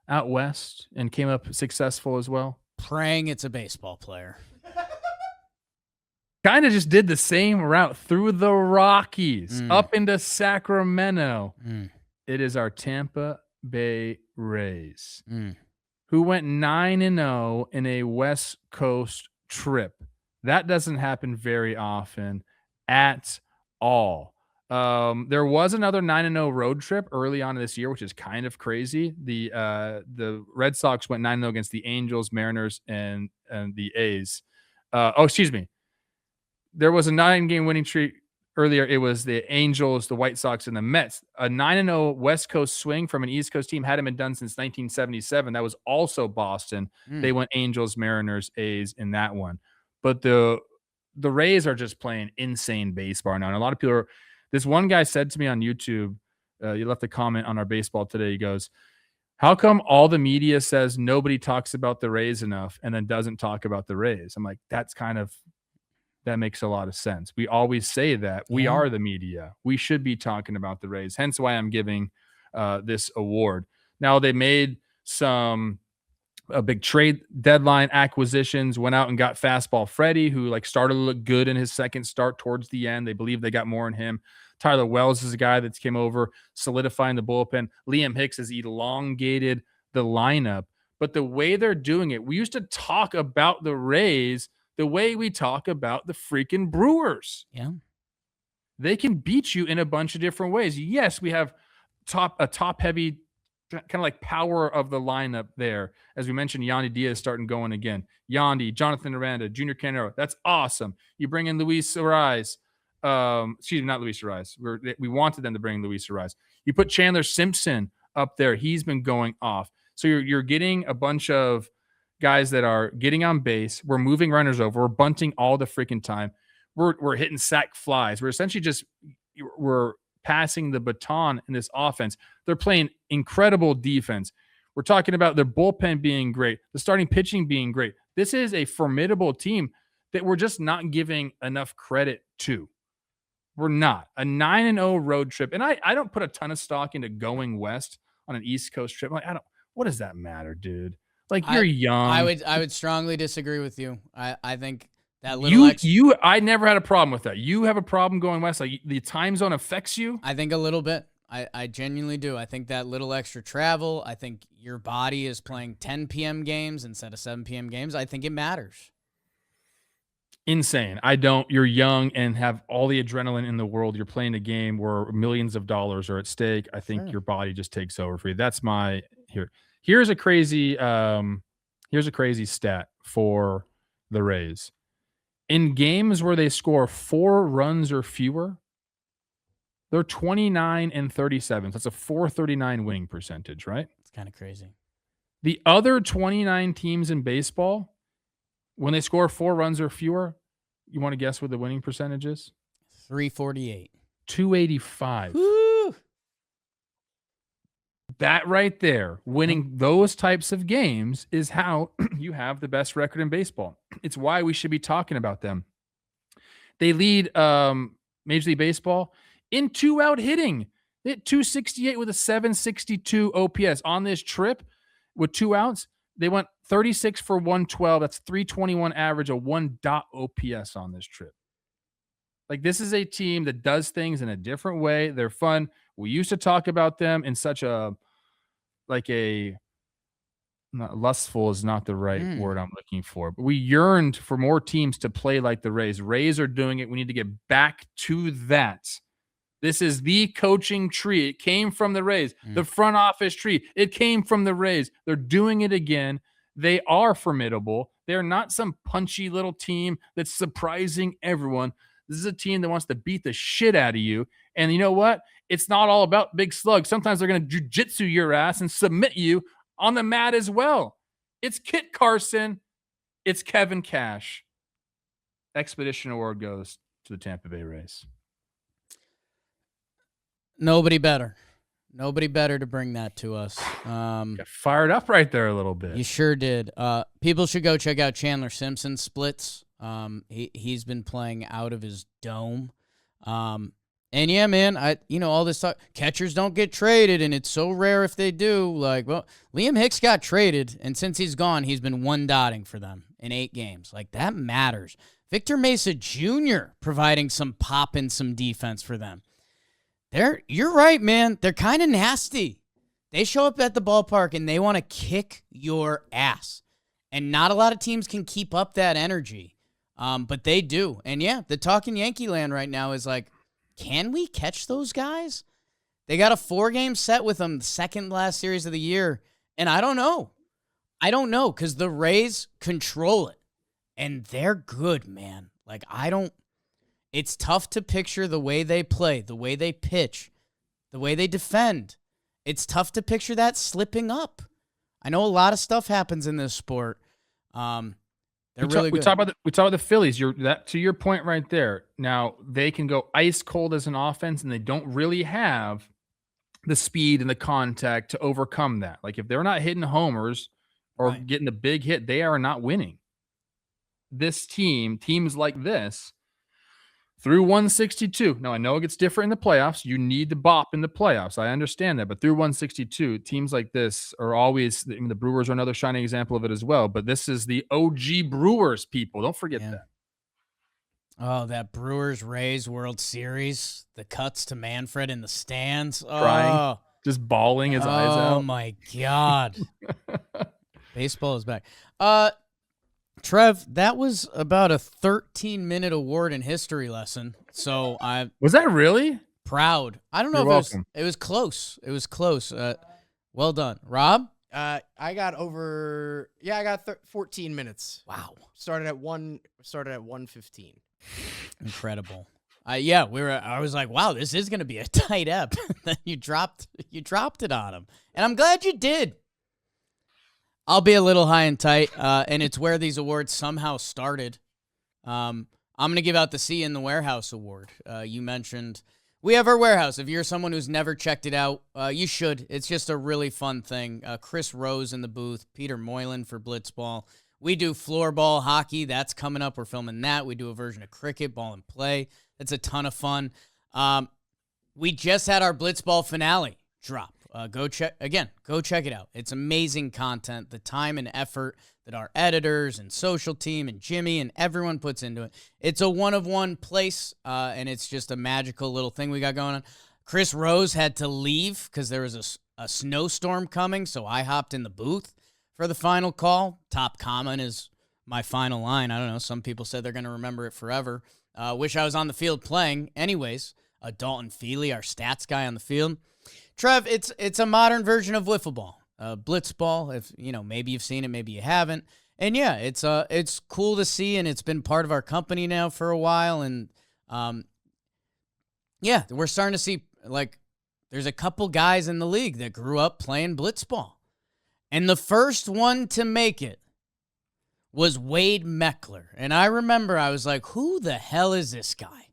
out west and came up successful as well? Praying it's a baseball player. Kind of just did the same route through the Rockies up into Sacramento. It is our Tampa Bay Rays, who went 9-0 in a West Coast trip. That doesn't happen very often at all. There was another 9-0 road trip early on this year, which is kind of crazy. The Red Sox went 9-0 against the Angels, Mariners, and the A's. Excuse me. There was a 9-game winning streak earlier. It was the Angels, the White Sox, and the Mets. A 9-0 West Coast swing from an East Coast team hadn't been done since 1977. That was also Boston. They went Angels, Mariners, A's in that one. But the Rays are just playing insane baseball now. And a lot of people this one guy said to me on YouTube, he left a comment on our baseball today. He goes, how come all the media says nobody talks about the Rays enough and then doesn't talk about the Rays? I'm like, that makes a lot of sense. We always say that. We are the media. We should be talking about the Rays. Hence why I'm giving this award. Now, they made some a big trade deadline acquisitions, went out and got fastball Freddie, who like started to look good in his second start towards the end. They believe they got more in him. Tyler Wells is a guy that came over, solidifying the bullpen. Liam Hicks has elongated the lineup. But the way they're doing it, we used to talk about the Rays the way we talk about the freaking Brewers. Yeah. They can beat you in a bunch of different ways. Yes, we have a top-heavy kind of like power of the lineup there. As we mentioned, Yandy Diaz starting going again. Yandy, Jonathan Aranda, Junior Canero. That's awesome. You bring in Luis Ariz. Excuse me, not Luis Ariz. We wanted them to bring Luis Ariz. You put Chandler Simpson up there. He's been going off. So you're getting a bunch of guys that are getting on base. We're moving runners over. We're bunting all the freaking time. We're hitting sack flies. We're essentially we're passing the baton in this offense. They're playing incredible defense. We're talking about their bullpen being great, the starting pitching being great. This is a formidable team that we're just not giving enough credit to. We're not. A 9-0 road trip. And I don't put a ton of stock into going west on an East Coast trip. Like, what does that matter, dude? Like, you're young. I would strongly disagree with you. I think that little I never had a problem with that. You have a problem going west. Like, the time zone affects you? I think a little bit. I genuinely do. I think that little extra travel, I think your body is playing 10 p.m. games instead of 7 p.m. games. I think it matters. Insane. You're young and have all the adrenaline in the world. You're playing a game where millions of dollars are at stake. I think your body just takes over for you. That's my here's a crazy stat for the Rays. In games where they score 4 runs or fewer, they're 29-37. So that's a .439 winning percentage, right? It's kind of crazy. The other 29 teams in baseball, when they score 4 runs or fewer, you want to guess what the winning percentage is? 348. 285. Woo! That right there, winning those types of games is how you have the best record in baseball. It's why we should be talking about them. They lead Major League Baseball in 2-out hitting. They hit 268 with a 762 OPS. On this trip with 2 outs, they went 36 for 112. That's 321 average, a 1 OPS on this trip. Like, this is a team that does things in a different way. They're fun. We used to talk about them in such not lustful is not the right word I'm looking for, but we yearned for more teams to play like the Rays. Rays are doing it. We need to get back to that. This is the coaching tree. It came from the Rays. The front office tree. It came from the Rays. They're doing it again. They are formidable. They're not some punchy little team that's surprising everyone. This is a team that wants to beat the shit out of you. And you know what? It's not all about big slugs. Sometimes they're going to jiu-jitsu your ass and submit you on the mat as well. It's Kit Carson. It's Kevin Cash. Expedition Award goes to the Tampa Bay Rays. Nobody better to bring that to us. Got fired up right there a little bit. You sure did. People should go check out Chandler Simpson's splits. He's been playing out of his dome. And yeah, man, all this talk, catchers don't get traded, and it's so rare if they do. Like, well, Liam Hicks got traded, and since he's gone, he's been 1-dotting for them in 8 games. Like, that matters. Victor Mesa Jr. providing some pop and some defense for them. You're right, man. They're kind of nasty. They show up at the ballpark, and they want to kick your ass. And not a lot of teams can keep up that energy. But they do. And yeah, the talking Yankee land right now is like, can we catch those guys? They got a 4-game set with them, the second last series of the year. And I don't know. Because the Rays control it. And they're good, man. Like, it's tough to picture the way they play, the way they pitch, the way they defend. It's tough to picture that slipping up. I know a lot of stuff happens in this sport. They're really good. We talk about the Phillies. To your point right there. Now, they can go ice cold as an offense, and they don't really have the speed and the contact to overcome that. Like, if they're not hitting homers or getting the big hit, they are not winning. This teams like this, through 162. Now, I know it gets different in the playoffs. You need to bop in the playoffs. I understand that. But through 162, teams like this are always, the Brewers are another shining example of it as well. But this is the OG Brewers, people. Don't forget that. Oh, that Brewers-Rays World Series. The cuts to Manfred in the stands. Crying. Just bawling his eyes out. Oh, my God. Baseball is back. Trev, that was about a 13-minute award and history lesson. So was that really proud. I don't know if it was close. It was close. Well done, Rob. I got 14 minutes. Wow. Started at 1:15. Incredible. I was like, wow, this is going to be a tight ep. Then you dropped it on him, and I'm glad you did. I'll be a little high and tight, and it's where these awards somehow started. I'm going to give out the C in the Warehouse Award. You mentioned we have our warehouse. If you're someone who's never checked it out, you should. It's just a really fun thing. Chris Rose in the booth, Peter Moylan for Blitzball. We do floorball hockey. That's coming up. We're filming that. We do a version of cricket, ball and play. That's a ton of fun. We just had our Blitzball finale drop. Go check it out. It's amazing content. The time and effort that our editors and social team and Jimmy and everyone puts into it. It's a one-of-one place, and it's just a magical little thing we got going on. Chris Rose had to leave because there was a snowstorm coming, so I hopped in the booth for the final call. Top comment is my final line. I don't know. Some people said they're going to remember it forever. Wish I was on the field playing. Anyways, Dalton Feely, our stats guy on the field. Trev, it's a modern version of wiffle ball, blitzball. If maybe you've seen it, maybe you haven't. And yeah, it's cool to see, and it's been part of our company now for a while. And yeah, we're starting to see there's a couple guys in the league that grew up playing blitzball, and the first one to make it was Wade Meckler. And I remember I was like, who the hell is this guy?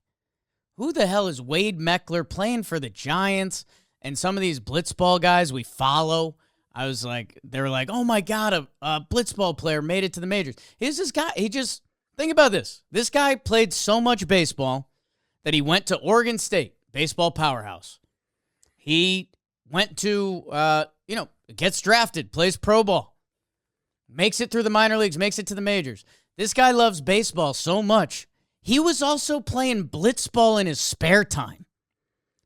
Who the hell is Wade Meckler playing for the Giants? And some of these blitzball guys we follow, they were like, oh my God, a blitzball player made it to the majors. Here's this guy. Think about this. This guy played so much baseball that he went to Oregon State, baseball powerhouse. He went to, gets drafted, plays pro ball, makes it through the minor leagues, makes it to the majors. This guy loves baseball so much. He was also playing blitzball in his spare time.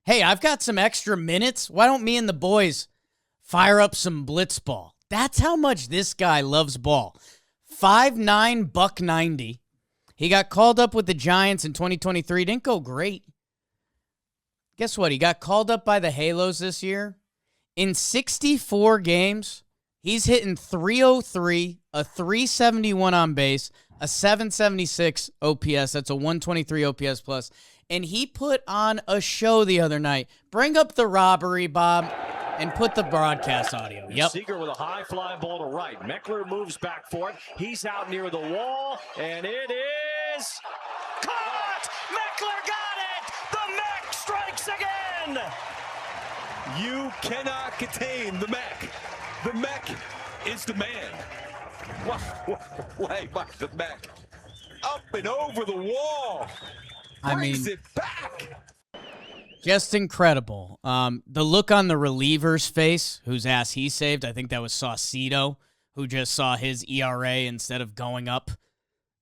Hey, I've got some extra minutes. Why don't me and the boys fire up some blitzball? That's how much this guy loves ball. 5'9", $190. He got called up with the Giants in 2023. Didn't go great. Guess what? He got called up by the Halos this year. In 64 games, he's hitting .303, a .371 on base, a .776 OPS. That's a 123 OPS plus. And he put on a show the other night. Bring up the robbery, Bob, and put the broadcast audio. Yep. Seager with a high fly ball to right. Meckler moves back for it. He's out near the wall, and it is caught! Meckler got it! The Mech strikes again! You cannot contain the Mech. The Mech is the man. Play by the Mech. Up and over the wall. Brings it back. Just incredible. The look on the reliever's face, whose ass he saved, I think that was Saucedo, who just saw his ERA instead of going up,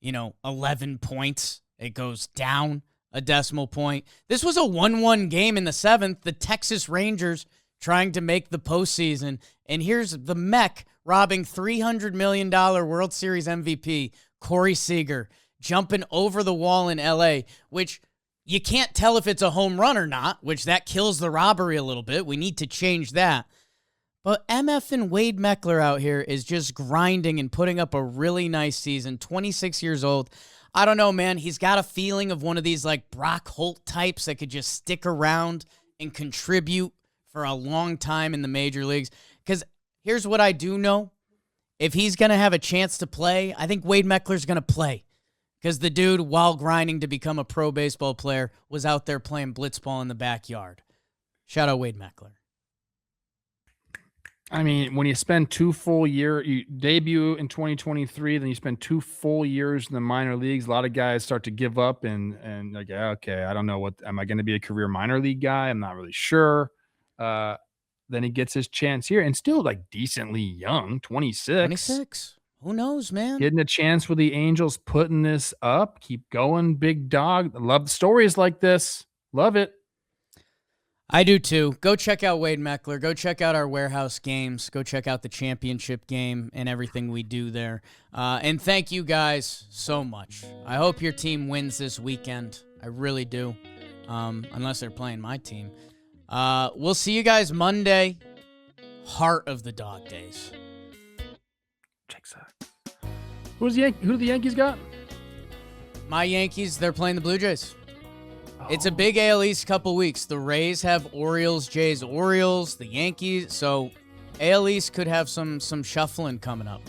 11 points. It goes down a decimal point. This was a 1-1 game in the 7th. The Texas Rangers trying to make the postseason. And here's the Mech robbing $300 million World Series MVP, Corey Seager, jumping over the wall in L.A., which you can't tell if it's a home run or not, which that kills the robbery a little bit. We need to change that. But MF and Wade Meckler out here is just grinding and putting up a really nice season, 26 years old. I don't know, man. He's got a feeling of one of these like Brock Holt types that could just stick around and contribute for a long time in the major leagues. Because here's what I do know. If he's going to have a chance to play, I think Wade Meckler's going to play. Because the dude, while grinding to become a pro baseball player, was out there playing blitzball in the backyard. Shout out Wade Meckler. I mean, when you spend 2 full years, you debut in 2023, then you spend 2 full years in the minor leagues. A lot of guys start to give up and like, yeah, okay, I don't know am I going to be a career minor league guy? I'm not really sure. Then he gets his chance here and still like decently young, 26. 26. Who knows, man? Getting a chance with the Angels, putting this up. Keep going, big dog. I love stories like this. Love it. I do too. Go check out Wade Meckler. Go check out our warehouse games. Go check out the championship game and everything we do there. And thank you guys so much. I hope your team wins this weekend. I really do. Unless they're playing my team. We'll see you guys Monday. Heart of the dog days. Who do the Yankees got? My Yankees, they're playing the Blue Jays. It's a big AL East couple weeks. The Rays have Orioles, Jays, Orioles, the Yankees. So AL East could have some shuffling coming up.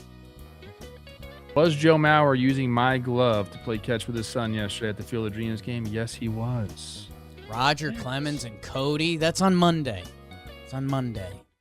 Was Joe Mauer using my glove to play catch with his son yesterday at the Field of Dreams game? Yes, he was. Roger Clemens and Cody. That's on Monday. It's on Monday.